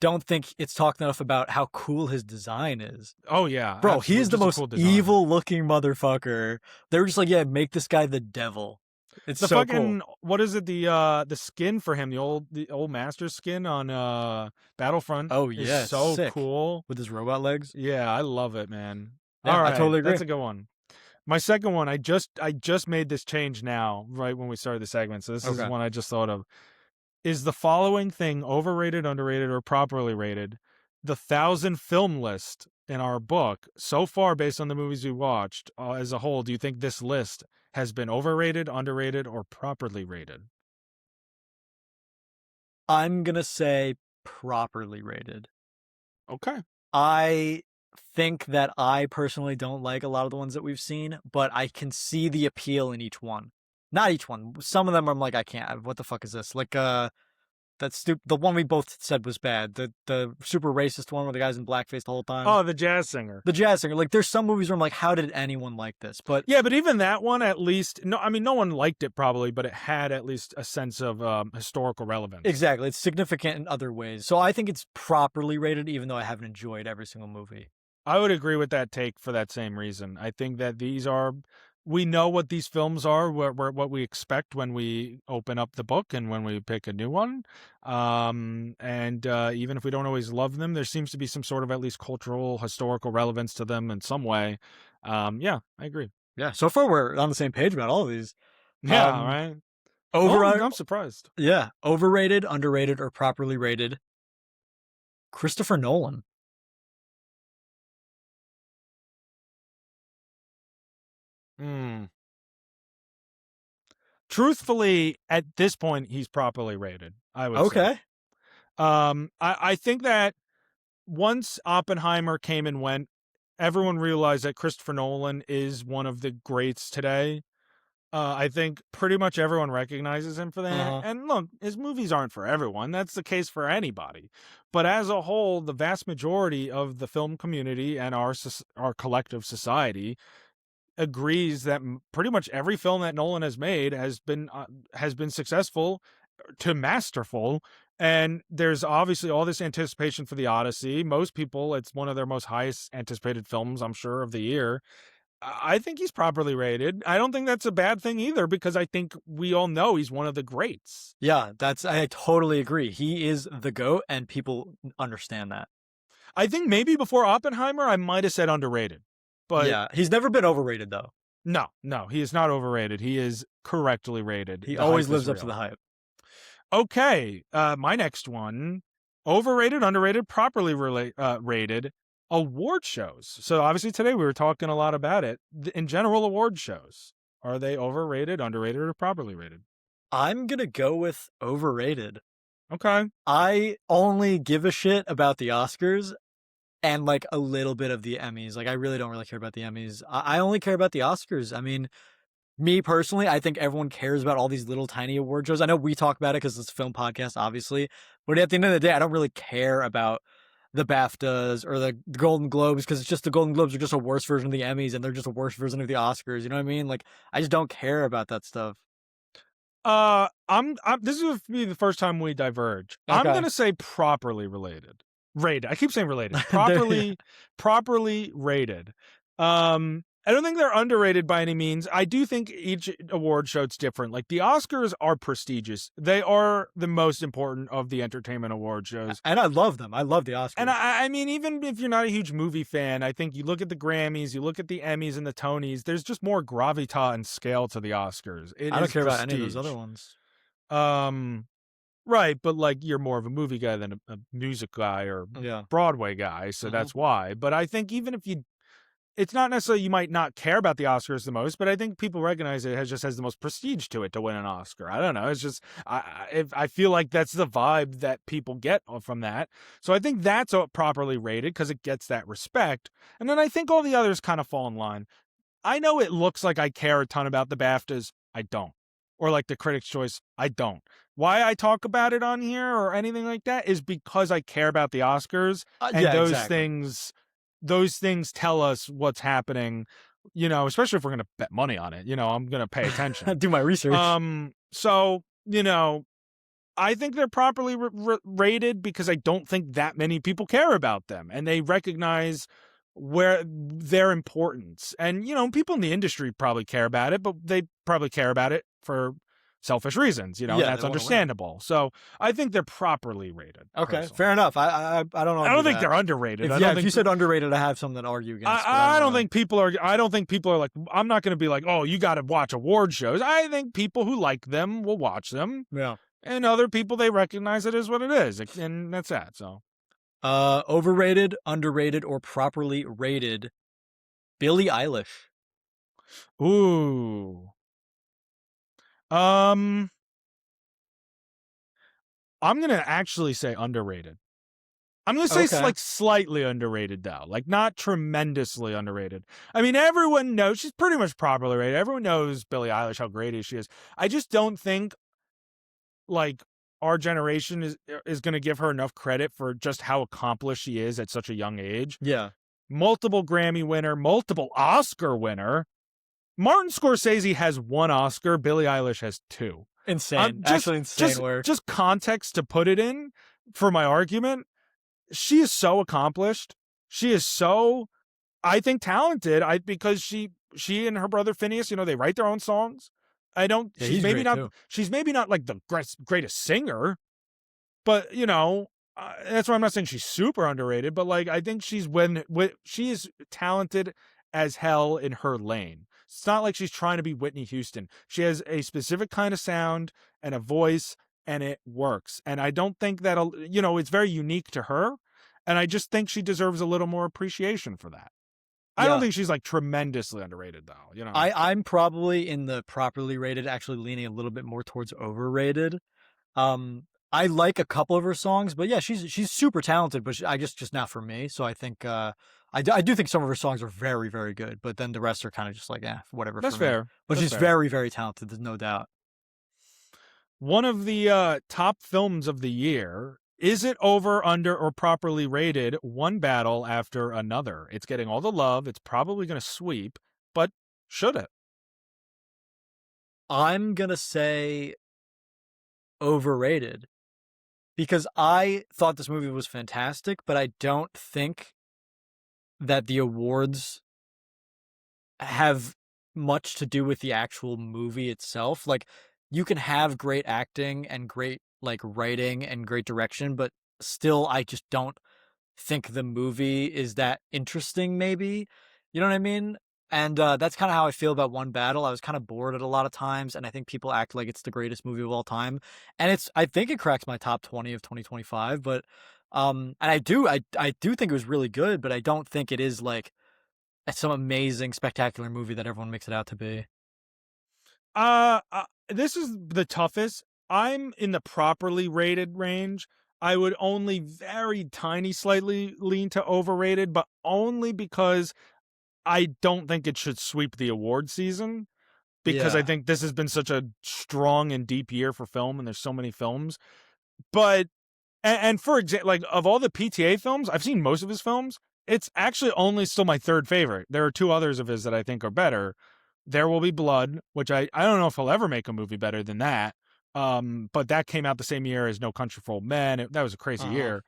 don't think it's talked enough about how cool his design is. Oh yeah, Bro, he absolutely. is the Just a most cool design. evil looking motherfucker. They were just like, yeah, make this guy the devil. It's The so cool. fucking, what is it? The skin for him, the old master skin on Battlefront Oh is yeah, it's so sick. cool. With his robot legs. Yeah, I love it, man. Yeah, All I right, totally agree. that's a good one. My second one, I just made this change now, right when we started the segment. So this is Okay. one I just thought of. Is the following thing overrated, underrated, or properly rated? The 1,000 film list in our book so far, based on the movies we watched, as a whole, do you think this list has been overrated, underrated, or properly rated? I'm gonna say properly rated. Okay. I think that I personally don't like a lot of the ones that we've seen, but I can see the appeal in each one. Not each one. Some of them I'm like, I can't. What the fuck is this? Like, the one we both said was bad. The super racist one where the guy's in blackface the whole time. Oh, the jazz singer. The jazz singer. Like, there's some movies where I'm like, how did anyone like this? But Yeah, but even that one, at least, no, I mean, no one liked it probably, but it had at least a sense of historical relevance. exactly, it's significant in other ways. So I think it's properly rated, even though I haven't enjoyed every single movie. I would agree with that take for that same reason. I think that we know what these films are, what we expect when we open up the book and when we pick a new one. And even if we don't always love them, there seems to be some sort of at least cultural, historical relevance to them in some way. Yeah, I agree. Yeah, so far we're on the same page about all of these. Yeah, Um, right. over, Oh, I'm surprised. yeah, overrated, underrated, or properly rated. Christopher Nolan. Hmm. Truthfully, at this point, he's properly rated, I would say. Okay. I think that once Oppenheimer came and went, everyone realized that Christopher Nolan is one of the greats today. I think pretty much everyone recognizes him for that. Uh-huh. And look, his movies aren't for everyone. That's the case for anybody. But as a whole, the vast majority of the film community and our collective society agrees that pretty much every film that Nolan has made has been successful to masterful. And there's obviously all this anticipation for the Odyssey. Most people, it's one of their most highest anticipated films, I'm sure, of the year. I think he's properly rated. I don't think that's a bad thing either, because I think we all know he's one of the greats. Yeah, I totally agree. He is the GOAT, and people understand that. I think maybe before Oppenheimer, I might have said underrated. But yeah, he's never been overrated, though. No, he is not overrated. He is correctly rated. He The always hype is lives up to real. the hype. Okay, my next one, overrated, underrated, properly rated, award shows. So obviously today we were talking a lot about it. In general, award shows, are they overrated, underrated, or properly rated? I'm gonna go with overrated. Okay. I only give a shit about the Oscars and like a little bit of the Emmys. Like, I really don't really care about the Emmys. I only care about the Oscars. I mean, me personally, I think everyone cares about all these little tiny award shows. I know we talk about it because it's a film podcast, obviously. But at the end of the day, I don't really care about the BAFTAs or the Golden Globes, because it's just the Golden Globes are just a worse version of the Emmys, and they're just a worse version of the Oscars. You know what I mean? Like, I just don't care about that stuff. I'm this is be the first time we diverge. I'm Okay. gonna say properly rated. I keep saying related. Properly rated. I don't think they're underrated by any means. I do think each award show's different. Like, the Oscars are prestigious. They are the most important of the entertainment award shows. And I love them. I love the Oscars. And I mean, even if you're not a huge movie fan, I think you look at the Grammys, you look at the Emmys and the Tonys, there's just more gravitas and scale to the Oscars. I don't care about any of those other ones. Right, but like, you're more of a movie guy than a music guy or Yeah. Broadway guy, so that's why. But I think even it's not necessarily you might not care about the Oscars the most, but I think people recognize it has the most prestige to it to win an Oscar. I don't know. It's just I feel like that's the vibe that people get from that. So I think that's properly rated because it gets that respect. And then I think all the others kind of fall in line. I know it looks like I care a ton about the BAFTAs. I don't. Or like the Critics' Choice. I don't. Why I talk about it on here or anything like that is because I care about the Oscars, and Yeah, exactly. those things tell us what's happening, especially if we're going to bet money on it. I'm going to pay attention. Do my research. So, I think they're properly rated because I don't think that many people care about them, and they recognize where their importance. And people in the industry probably care about it, but they probably care about it for selfish reasons, and Yeah, they that's want to win. understandable. So I think they're properly rated. Okay, Personally, fair enough. I don't I argue don't think that. they're underrated. If I yeah, don't if you think said underrated, I have something to argue against, but I I don't don't want think people are. I don't think people are like. I'm not going to be like, oh, you got to watch award shows. I think people who like them will watch them, to. Yeah. and other people they recognize it as what it is, and that's that. So, Overrated, underrated, or properly rated. Billie Eilish. ooh, um, I'm gonna actually say underrated. I'm gonna say Okay. like slightly underrated though, like not tremendously underrated. I mean, everyone knows she's pretty much properly rated. Everyone knows Billie Eilish, how great she is. I just don't think like our generation is going to give her enough credit for just how accomplished she is at such a young age. Yeah. Multiple Grammy winner, multiple Oscar winner. Martin Scorsese has one Oscar. Billie Eilish has two. Insane. Just, Actually insane work. just context to put it in for my argument. She is so accomplished. She is so, I think, talented. Because she and her brother Phineas, they write their own songs. I don't. Yeah, he's great too. She's maybe not like the greatest singer, but that's why I'm not saying she's super underrated. But like, I think she is talented as hell in her lane. It's not like she's trying to be Whitney Houston. She has a specific kind of sound and a voice, and it works. And I don't think that it's very unique to her. And I just think she deserves a little more appreciation for that. I don't Yeah. think she's like tremendously underrated though. I'm probably in the properly rated, actually leaning a little bit more towards overrated. I like a couple of her songs, but yeah, she's super talented, but I guess just not for me. So I think I do think some of her songs are very, very good, but then the rest are kind of just like, whatever That's for me. fair. But That's she's fair. very, very talented. There's no doubt. One of the top films of the year. Is it over, under, or properly rated? One battle after another. It's getting all the love. It's probably going to sweep, but should it? I'm gonna say overrated because I thought this movie was fantastic, but I don't think that the awards have much to do with the actual movie itself. Like, you can have great acting and great like writing and great direction, but still I just don't think the movie is that interesting, maybe. You know what I mean? And that's kind of how I feel about One Battle. I was kind of bored at a lot of times, and I think people act like it's the greatest movie of all time. And I think it cracks my top 20 of 2025, but and I do think it was really good, but I don't think it is like some amazing, spectacular movie that everyone makes it out to be. This is the toughest. I'm in the properly rated range. I would only very tiny slightly lean to overrated, but only because I don't think it should sweep the award season, because I Yeah. think this has been such a strong and deep year for film, and there's so many films. But and for example, like of all the PTA films, I've seen most of his films. It's actually only still my third favorite. There are two others of his that I think are better. There Will Be Blood, which I don't know if he'll ever make a movie better than that. But that came out the same year as No Country for Old Men. That was a crazy Uh-huh. year.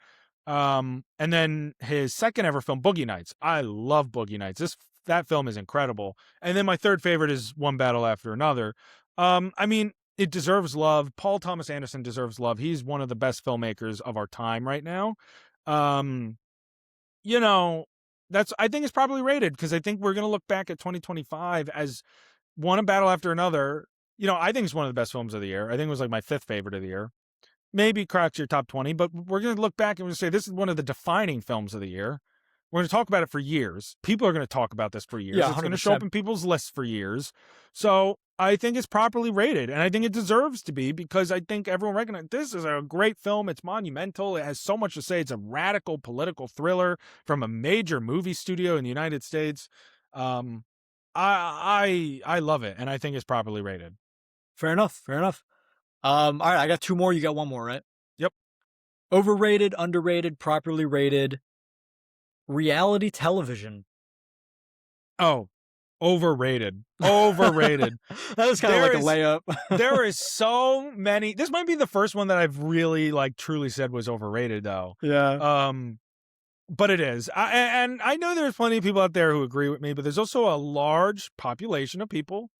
And then his second ever film, Boogie Nights. I love Boogie Nights. That film is incredible. And then my third favorite is One Battle After Another. I mean, it deserves love. Paul Thomas Anderson deserves love. He's one of the best filmmakers of our time right now. Um, you know, I think it's probably rated because I think we're gonna look back at 2025 as one battle after another. I think it's one of the best films of the year. I think it was like my fifth favorite of the year. Maybe cracks your top 20, but we're gonna look back and we're gonna say this is one of the defining films of the year. We're going to talk about it for years. People are going to talk about this for Yeah, years. It's going to show up 100%. in people's lists for years. So I think it's properly rated, and I think it deserves to be, because I think everyone recognizes this is a great film. It's monumental. It has so much to say. It's a radical political thriller from a major movie studio in the United States. I love it, and I think it's properly rated. Fair enough. Fair enough. All right, I got two more. You got one more, right? Yep. Overrated, underrated, properly rated reality television. Oh, overrated. Overrated. That was kind of like a layup. There is so many. This might be the first one that I've really like truly said was overrated, though. Yeah. But it is. And I know there's plenty of people out there who agree with me, but there's also a large population of people,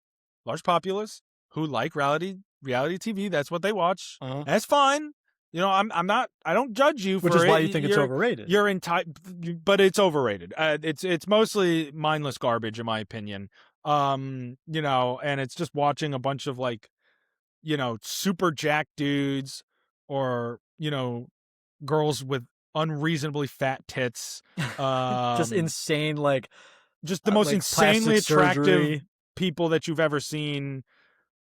large populace, who like reality TV. That's what they watch. Uh-huh. That's fine. You know, I'm not. I don't judge you for it. Which is why you think it's overrated. You're but it's overrated. It's mostly mindless garbage, in my opinion. You know, and it's just watching a bunch of like, you know, super jack dudes, or, you know, girls with unreasonably fat tits. Just insane, like Just the most like insanely plastic attractive surgery. people that you've ever seen,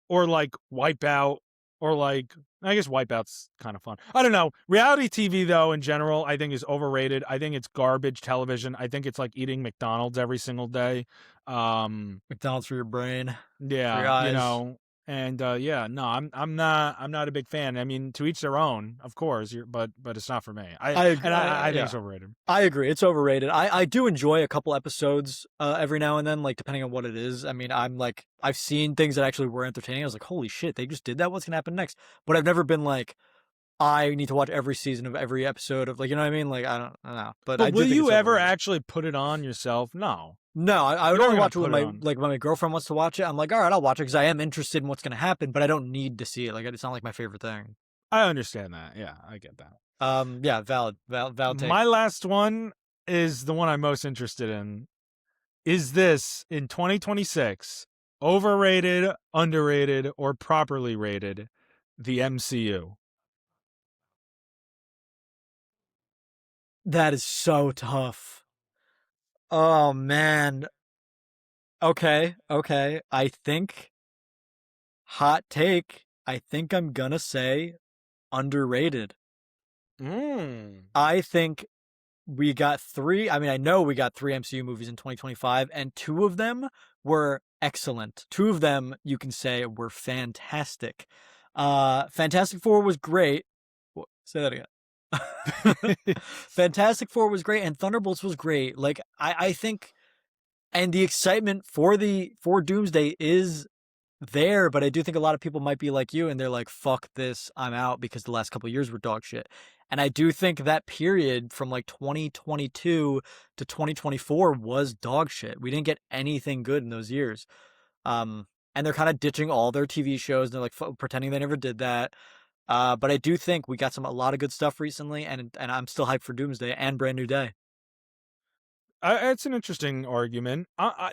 or like Wipeout, or like, I guess Wipeout's kind of fun. I don't know. Reality TV, though, in general, I think is overrated. I think it's garbage television. I think it's like eating McDonald's every single day. McDonald's for your brain, for your Yeah, you eyes. know, and yeah, no, I'm not a big fan. I mean, to each their own, of course. But it's not for me. I agree. I think Yeah. it's overrated. I agree. It's overrated. I do enjoy a couple episodes every now and then, like depending on what it is. I mean, I'm like, I've seen things that actually were entertaining. I was like, holy shit, they just did that. What's gonna happen next? But I've never been like, I need to watch every season of every episode of, like, you know what I mean? Like, I don't know. But I But do will think you it's ever overrated. actually put it on yourself? No. No, I would You're not only gonna watch it when put it my on. like when my girlfriend wants to watch it. I'm like, all right, I'll watch it because I am interested in what's gonna happen, but I don't need to see it. Like, it's not like my favorite thing. I understand that. Yeah, I get that. Yeah, valid take. My last one is the one I'm most interested in. Is this, in 2026, overrated, underrated, or properly rated, the MCU? That is so tough. Oh man. Okay. I think hot take. I think I'm gonna say underrated. I think we got three. I mean, I know we got three MCU movies in 2025, and two of them were excellent. Two of them you can say were fantastic. Fantastic Four was great. Say that again. Fantastic Four was great, and Thunderbolts was great. Like, I think, and the excitement for Doomsday is there, but I do think a lot of people might be like you, and they're like, fuck this, I'm out, because the last couple of years were dog shit. And I do think that period from like 2022 to 2024 was dog shit. We didn't get anything good in those years. And they're kind of ditching all their TV shows. They're like pretending they never did that. But I do think we got a lot of good stuff recently, and I'm still hyped for Doomsday and Brand New Day. It's an interesting argument. I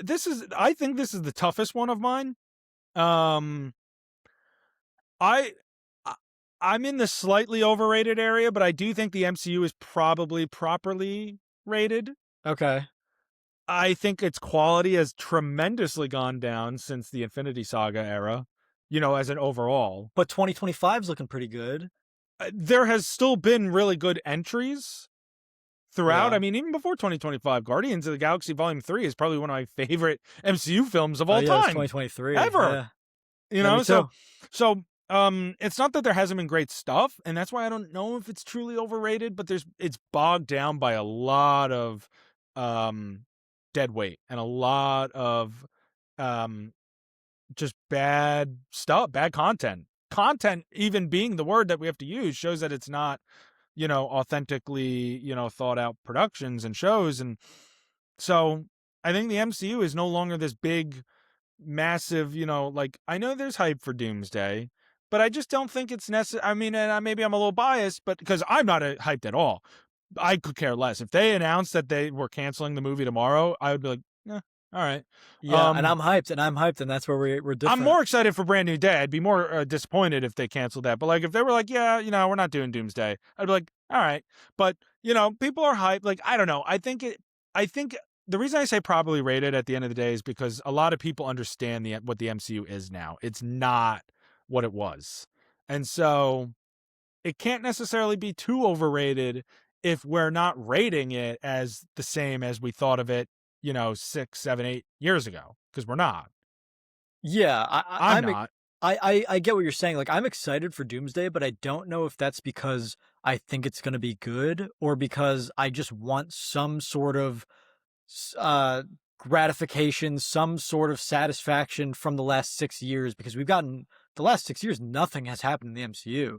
think this is the toughest one of mine. Um, I I'm in the slightly overrated area, but I do think the MCU is probably properly rated. Okay. I think its quality has tremendously gone down since the Infinity Saga era, you know, as an overall. But 2025 is looking pretty good. There has still been really good entries throughout. Yeah. I mean, even before 2025, Guardians of the Galaxy Volume 3 is probably one of my favorite MCU films of all time. 2023. Ever. Yeah. You know, so it's not that there hasn't been great stuff, and that's why I don't know if it's truly overrated, but it's bogged down by a lot of dead weight and a lot of just bad stuff, bad content. Content even being the word that we have to use shows that it's not, you know, authentically, you know, thought out productions and shows. And so I think the MCU is no longer this big, massive, you know, like, I know there's hype for Doomsday, but I just don't think it's necessary. I mean, and maybe I'm a little biased, but because I'm not hyped at all. I could care less. If they announced that they were canceling the movie tomorrow, I would be like, all right. Yeah, and I'm hyped, and that's where we're different. I'm more excited for Brand New Day. I'd be more disappointed if they canceled that. But like, if they were like, yeah, you know, we're not doing Doomsday, I'd be like, all right. But you know, people are hyped. Like, I don't know. I think I think the reason I say properly rated at the end of the day is because a lot of people understand what the MCU is now. It's not what it was. And so it can't necessarily be too overrated if we're not rating it as the same as we thought of it, 6, 7, 8 years ago, because we're not. Yeah, I'm not. I get what you're saying. Like, I'm excited for Doomsday, but I don't know if that's because I think it's going to be good or because I just want some sort of gratification, some sort of satisfaction from the last 6 years, because we've gotten the last 6 years, nothing has happened in the MCU.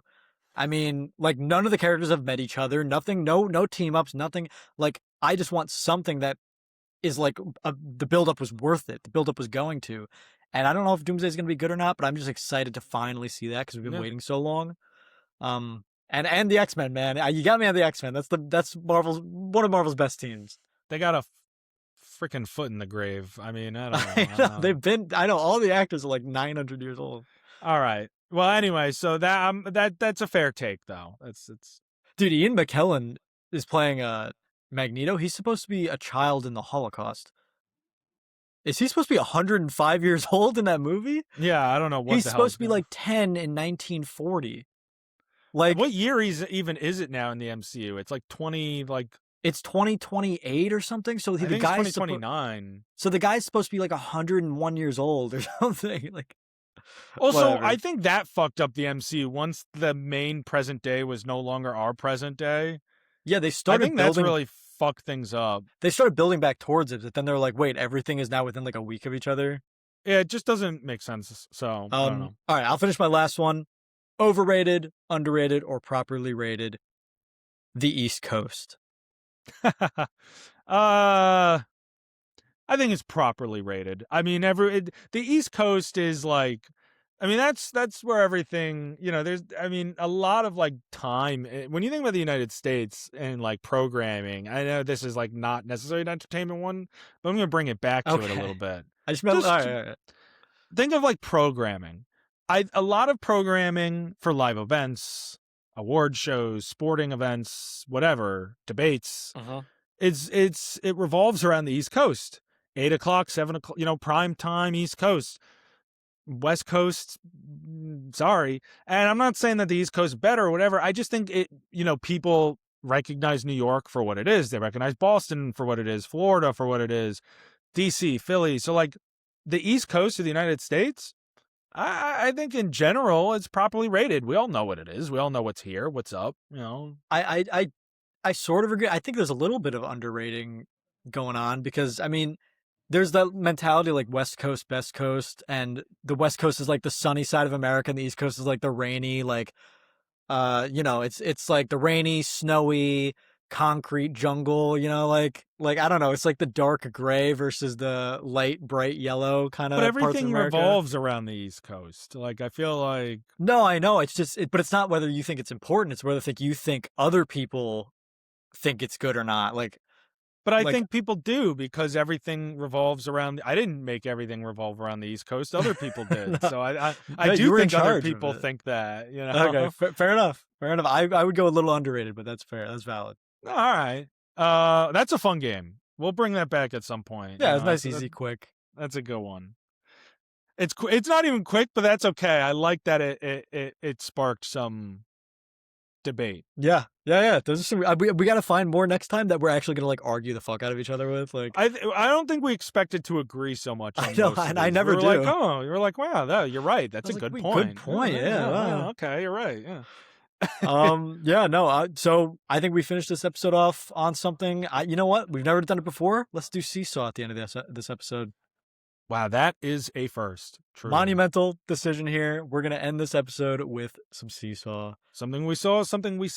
I mean, like, none of the characters have met each other, nothing, no team ups, nothing. Like, I just want something that is like the buildup was worth it. The buildup was going to. And I don't know if Doomsday is going to be good or not, but I'm just excited to finally see that because we've been Yeah. waiting so long. And the X-Men, man, you got me on the X-Men. That's Marvel's one of Marvel's best teams. They got a freaking foot in the grave. I mean, I don't know. I know I know all the actors are like 900 years old. All right. Well, anyway, so that's a fair take, though. It's Dude, Ian McKellen is playing Magneto. He's supposed to be a child in the Holocaust. Is he supposed to be 105 years old in that movie? Yeah, I don't know what he's the supposed hell's to be going. like 10 in 1940. Like, what year even is it now in the MCU? It's like 20, like it's 2028 or something. So I the think it's guy's 2029. So the guy's supposed to be like 101 years old or something. Like, Also, whatever. I think that fucked up the MCU once the main present day was no longer our present day. Yeah, they I started think building. that's really fucked things up. They started building back towards it, but then they're like, wait, everything is now within like a week of each other. Yeah, it just doesn't make sense. So I don't know. All right, I'll finish my last one. Overrated, underrated, or properly rated. The East Coast. I think it's properly rated. I mean, the East Coast is like, I mean, that's where everything, there's, I mean, a lot of like time. When you think about the United States and like programming, I know this is like not necessarily an entertainment one, but I'm going to bring it back to it a little bit. I just meant, Just all right. think of like programming. A lot of programming for live events, award shows, sporting events, whatever, debates. Uh-huh. It revolves around the East Coast. 8 o'clock, 7 o'clock, prime time East Coast. West Coast, sorry. And I'm not saying that the East Coast is better or whatever. I just think people recognize New York for what it is. They recognize Boston for what it is, Florida for what it is, DC, Philly. So like the East Coast of the United States, I think in general it's properly rated. We all know what it is. We all know what's here, what's up, I sort of agree. I think there's a little bit of underrating going on because, I mean, there's that mentality like West Coast, Best Coast, and the West Coast is like the sunny side of America, and the East Coast is like the rainy, like, it's like the rainy, snowy, concrete jungle. Like I don't know. It's like the dark gray versus the light, bright yellow kind but of parts of everything America. revolves around the East Coast. Like I feel like No, I know. It's just, but it's not whether you think it's important. It's whether you think other people think it's good or not. But I Like, think people do because everything revolves around. I didn't make everything revolve around the East Coast. Other people did. no, So I no, you do were in think other charge of people it. think that. Okay, fair enough. Fair enough. I would go a little underrated, but that's fair. That's valid. All right. That's a fun game. We'll bring that back at some point. Yeah, it's nice, easy, quick. That's a good one. It's not even quick, but that's okay. I like that it sparked some debate. Yeah. Those are some. We got to find more next time that we're actually gonna like argue the fuck out of each other with. Like, I don't think we expected to agree so much. I know, and I never do. Like, oh, you were like, wow, you're right. That's a like, good wait, point. good point, yeah, wow. Okay, you're right. Yeah. Yeah, no. So I think we finished this episode off on something. You know what? We've never done it before. Let's do Seesaw at the end of this episode. Wow, that is a first. True. Monumental decision here. We're gonna end this episode with some Seesaw. Something we saw, something we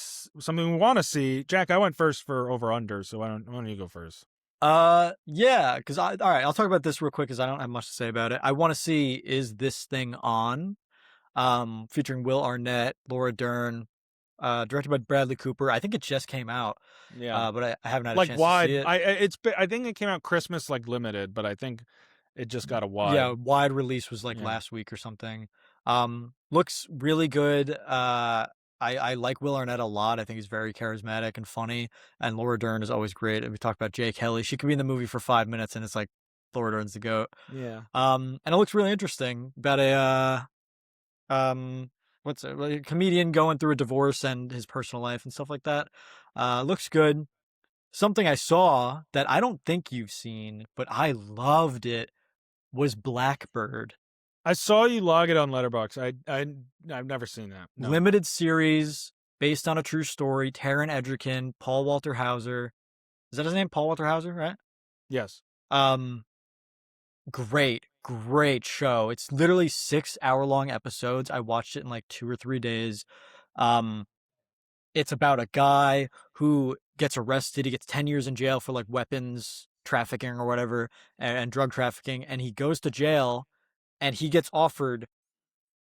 want to see. Jack, I went first for over under, so why don't you go first? Yeah, because all right, I'll talk about this real quick because I don't have much to say about it. I want to see, is this thing on? Featuring Will Arnett, Laura Dern, directed by Bradley Cooper. I think it just came out. Yeah, but I haven't had like a chance wide. to see it. I think it came out Christmas like limited, but I think it just got a wide. Yeah, wide release was like last week or something. Looks really good. I like Will Arnett a lot. I think he's very charismatic and funny, and Laura Dern is always great. And we talked about Jay Kelly. She could be in the movie for 5 minutes, and it's like Laura Dern's the goat. Yeah. And it looks really interesting about um, what's it, like a comedian going through a divorce and his personal life and stuff like that. Looks good. Something I saw that I don't think you've seen, but I loved it was Blackbird. I saw you log it on Letterboxd. I've never seen that. No. Limited series based on a true story. Taron Egerton, Paul Walter Hauser. Is that his name? Paul Walter Hauser, right? Yes. Um, great show. It's literally 6 hour long episodes. I watched it in like 2 or 3 days. Um, it's about a guy who gets arrested. He gets 10 years in jail for like weapons trafficking or whatever and drug trafficking. And he goes to jail and he gets offered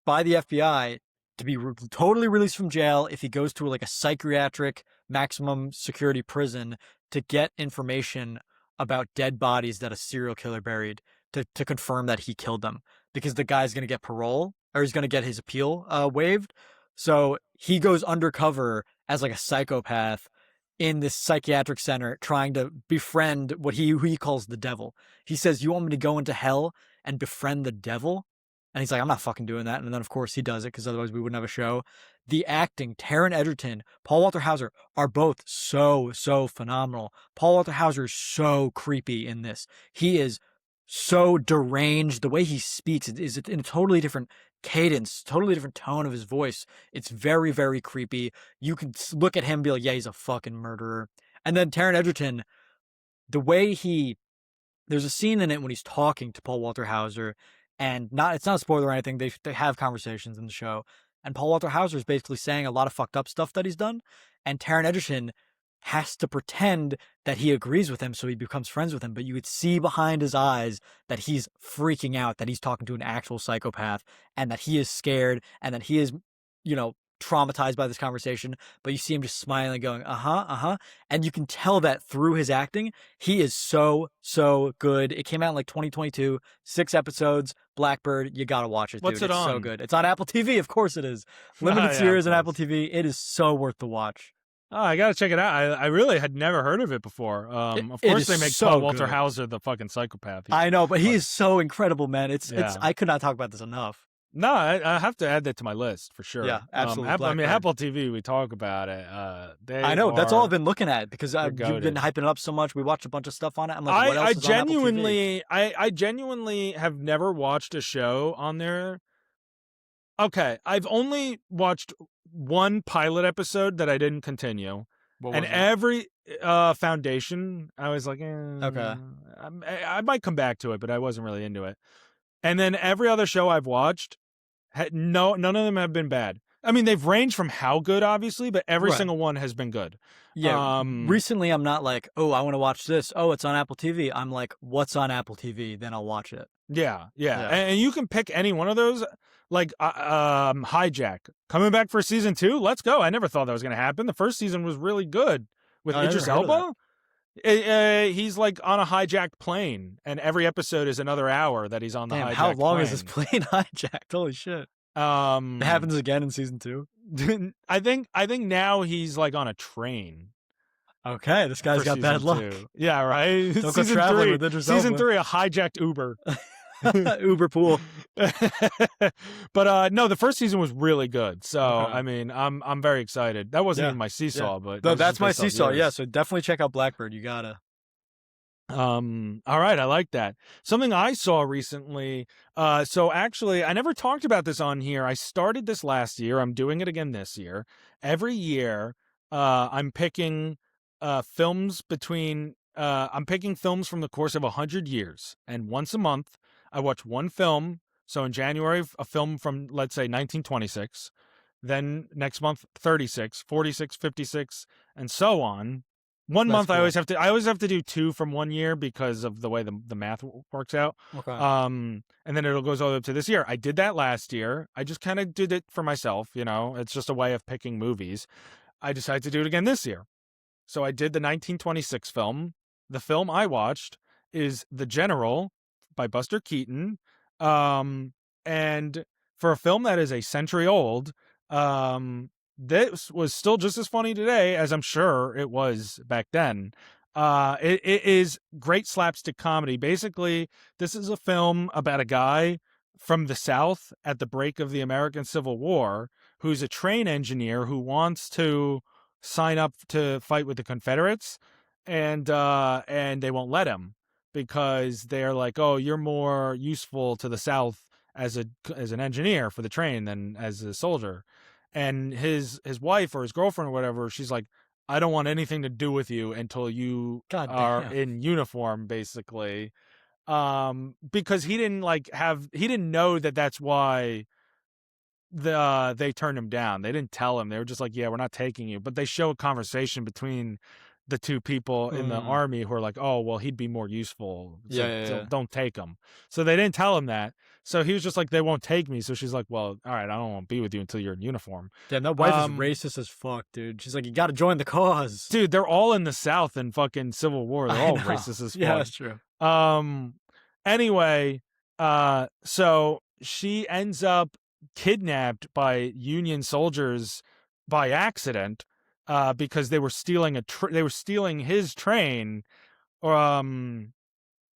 by the FBI to be totally released from jail if he goes to like a psychiatric maximum security prison to get information about dead bodies that a serial killer buried to confirm that he killed them because the guy's going to get parole or he's going to get his appeal waived. So he goes undercover as like a psychopath in this psychiatric center trying to befriend who he calls the devil. He says, "You want me to go into hell and befriend the devil?" And he's like, "I'm not fucking doing that." And then, of course, he does it because otherwise we wouldn't have a show. The acting, Taron Egerton, Paul Walter Hauser are both so phenomenal. Paul Walter Hauser is so creepy in this. He is so deranged. The way he speaks is in a totally different cadence, totally different tone of his voice. It's very creepy. You can look at him and be like, yeah, he's a fucking murderer. And then Taron Egerton, the way there's a scene in it when he's talking to Paul Walter Hauser, and it's not a spoiler or anything. They have conversations in the show, and Paul Walter Hauser is basically saying a lot of fucked up stuff that he's done, and Taron Egerton has to pretend that he agrees with him so he becomes friends with him, but you could see behind his eyes that he's freaking out, that he's talking to an actual psychopath, and that he is scared, and that he is, traumatized by this conversation, but you see him just smiling, going, uh-huh. And you can tell that through his acting. He is so good. It came out in like 2022, 6 episodes, Blackbird. You gotta watch it, dude. What's it It's on? so good. It's on Apple TV, of course it is. Limited series on Apple TV. It is so worth the watch. Oh, I gotta check it out. I really had never heard of it before. Of course they make Paul Walter Hauser the fucking psychopath. I know, but he is so incredible, man. It's I could not talk about this enough. No, I have to add that to my list for sure. Yeah, absolutely. Apple TV, we talk about it. I know, that's all I've been looking at because you've been hyping it up so much. We watched a bunch of stuff on it. I'm like, what else is on Apple TV? I genuinely have never watched a show on there. Okay, I've only watched one pilot episode that I didn't continue. And every Foundation, I was like, okay, I might come back to it, but I wasn't really into it. And then every other show I've watched, none of them have been bad. I mean, they've ranged from how good, obviously, but every single one has been good. Yeah. Recently, I'm not like, oh, I want to watch this. Oh, it's on Apple TV. I'm like, what's on Apple TV? Then I'll watch it. Yeah. And you can pick any one of those. Like Hijack coming back for season 2. Let's go. I never thought that was going to happen. The first season was really good with Idris Elba. He's like on a hijacked plane, and every episode is another hour that he's on the hijacked plane. How long is this plane hijacked? Holy shit! It happens again in season 2. I think now he's like on a train. Okay, this guy's got bad luck. 2. Yeah, right. Don't go traveling with Idris Elba. Season 3, a hijacked Uber. Uber pool. But no, the first season was really good. So I mean, I'm very excited. That wasn't even my seesaw, but that's my seesaw. Yeah, so definitely check out Blackbird. You gotta. All right, I like that. Something I saw recently. So actually, I never talked about this on here. I started this last year. I'm doing it again this year. Every year, I'm picking films between. I'm picking films from the course of 100 years, and once a month, I watch one film. So in January, a film from, let's say, 1926. Then next month, 36, 46, 56, and so on. One month, cool. I always have to do 2 from one year because of the way the math works out. Okay. And then it goes all the way up to this year. I did that last year. I just kind of did it for myself. It's just a way of picking movies. I decided to do it again this year. So I did the 1926 film. The film I watched is The General by Buster Keaton. And for a film that is a century old, this was still just as funny today as I'm sure it was back then. It is great slapstick comedy. Basically, this is a film about a guy from the South at the break of the American Civil War who's a train engineer who wants to sign up to fight with the Confederates, and they won't let him because they're like, "Oh, you're more useful to the South as an engineer for the train than as a soldier." And his wife or his girlfriend or whatever, she's like, I don't want anything to do with you until you God are damn. in uniform, basically. Because he didn't know that that's why they turned him down. They didn't tell him. They were just like, yeah, we're not taking you. But they show a conversation between the two people in the Mm. army who are like, oh, well, he'd be more useful, Yeah, so yeah, yeah. don't take him. So they didn't tell him that. So he was just like, they won't take me. So she's like, well, all right, I don't want to be with you until you're in uniform. Damn, that wife is Um, racist as fuck, dude. She's like, you gotta join the cause. dude, they're all in the South in fucking Civil War. They're I all know. racist as Yeah, fuck. that's true. Um, anyway, so she ends up kidnapped by Union soldiers by accident, because they were stealing they were stealing his train, um,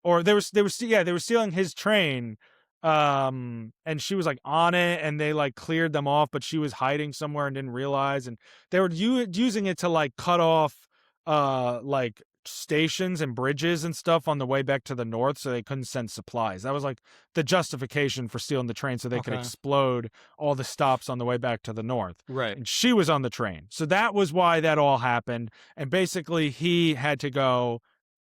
or they were stealing his train, and she was like on it, and they like cleared them off, but she was hiding somewhere and didn't realize, and they were using it to like cut off like stations and bridges and stuff on the way back to the north so they couldn't send supplies. That was like the justification for stealing the train, so they could Okay. explode all the stops on the way back to the north. Right. And she was on the train, so that was why that all happened. And basically he had to go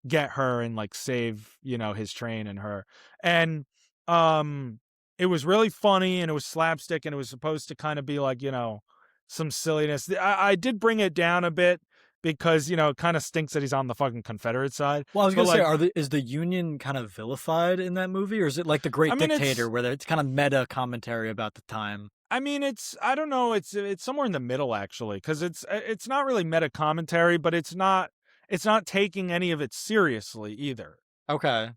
get her and like save, his train and her. And it was really funny, and it was slapstick, and it was supposed to kind of be like, some silliness. I did bring it down a bit because, it kind of stinks that he's on the fucking Confederate side. Well, I was But gonna say, like, is the Union kind of vilified in that movie, or is it like the I Great mean, Dictator, where it's kind of meta commentary about the time? it's I don't know, it's somewhere in the middle actually, because it's not really meta commentary, but it's not taking any of it seriously either. Okay.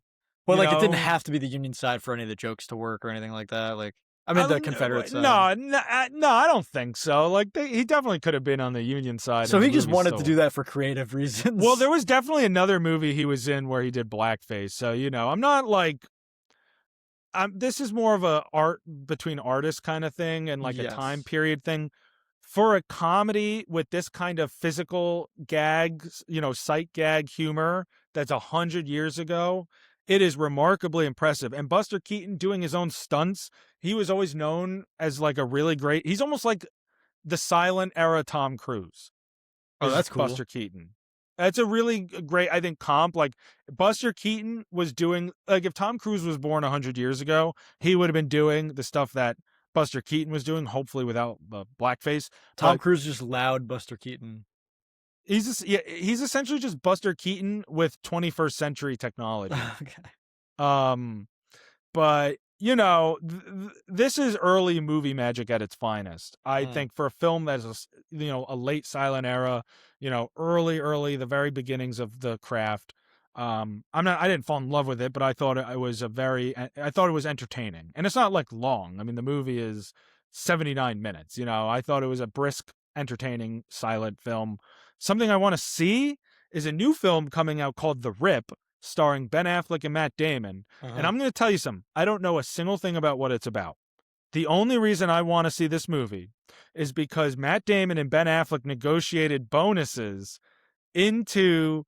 But You like, it didn't know, have to be the Union side for any of the jokes to work or anything like that. Like, I mean, the Um, Confederate side. no, no, no, I don't think so. Like, he definitely could have been on the Union side, So and the he just movie wanted to do still. that for creative Well, reasons. there was definitely another movie he was in where he did blackface. So I'm not like this is more of a art between artists kind of thing and like a time Yes. period thing. For a comedy with this kind of physical gags, sight gag humor that's 100 years ago, it is remarkably impressive. And Buster Keaton doing his own stunts, he was always known as like a really great. He's almost like the silent era Tom Cruise Oh, is that's cool. Buster Keaton. That's a really great, I think, comp. Like Buster Keaton was doing, like if Tom Cruise was born 100 years ago, he would have been doing the stuff that Buster Keaton was doing, hopefully without the blackface. Tom But Cruise just loud Buster Keaton. he's essentially just Buster Keaton with 21st century technology. Okay. Um, but this is early movie magic at its finest. I Mm. think for a film that is a late silent era, early the very beginnings of the craft. I didn't fall in love with it, but I thought I thought it was entertaining, and it's not like long. I mean, the movie is 79 minutes. I thought it was a brisk, entertaining silent film. Something I want to see is a new film coming out called The Rip, starring Ben Affleck and Matt Damon. And Uh-huh. I'm going to tell you something. I don't know a single thing about what it's about. The only reason I want to see this movie is because Matt Damon and Ben Affleck negotiated bonuses into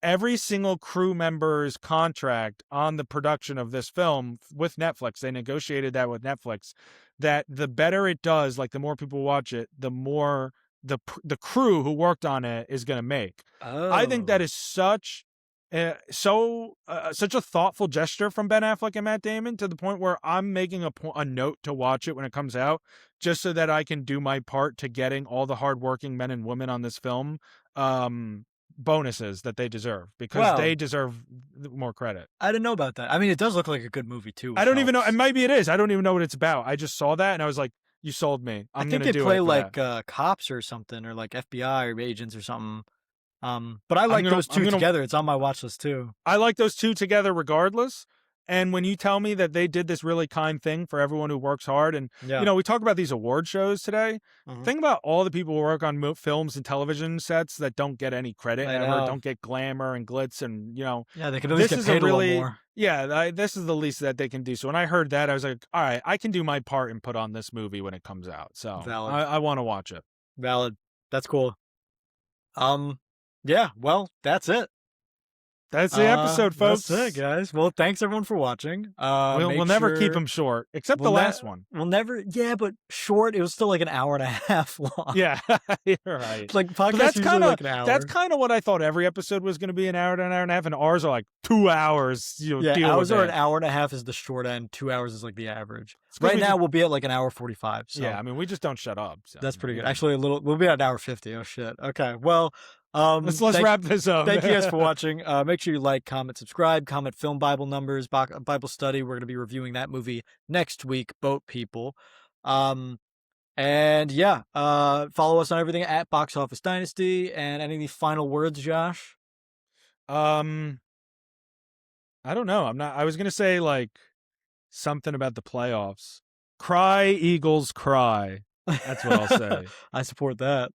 every single crew member's contract on the production of this film with Netflix. They negotiated that with Netflix, that the better it does, like the more people watch it, the more the crew who worked on it is going to make. I think that Oh. is such a thoughtful gesture from Ben Affleck and Matt Damon, to the point where I'm making a note to watch it when it comes out, just so that I can do my part to getting all the hardworking men and women on this film bonuses that they deserve, because they Well, deserve more credit. I didn't know about that. I mean, it does look like a good movie too, I which don't even know, helps. and maybe it is. I don't even know what it's about. I just saw that and I was like, "You sold me. I I'm think gonna they do play it for that. like cops or something, or like FBI or agents or something. But I I'm like gonna those I'm two gonna together. It's on my watch list too. I like those two together regardless. And when you tell me that they did this really kind thing for everyone who works hard, and Yeah. we talk about these award shows today. Mhm. Think about all the people who work on films and television sets that don't get any credit I ever, know. don't get glamour and glitz, and Yeah, they could at least this get is a paid a little really more. this is the least that they can do. So when I heard that, I was like, all right, I can do my part and put on this movie when it comes out. So Valid. I want to watch it. Valid. That's cool. Yeah, well, that's it. That's the episode, That's it, folks. guys. Well, thanks everyone for watching. We'll never keep them short, except the last one. We'll never. Yeah, but short. It was still like an hour and a half long. Yeah, you're right. Like But podcasts usually like an hour. that's kind of what I thought every episode was going to be, an hour to an hour and a half, and ours are like 2 hours. Yeah, deal ours with are it. an hour and a half is the short end. 2 hours is like the average. 'cause Right we now just- we'll be at like an hour 45. So Yeah, I mean, we just don't shut up. So, that's pretty good. yeah. Actually, we'll be at an hour 50. Oh shit. Okay. Well, Let's wrap this up. Thank you guys for watching. Make sure you like, comment, subscribe, comment film Bible numbers, Bible study. We're going to be reviewing that movie next week, Boat People. And yeah, follow us on everything at Box Office Dynasty. And any final words, Josh? I don't know. I was going to say like something about the playoffs. Cry, Eagles, cry. That's what I'll say. I support that.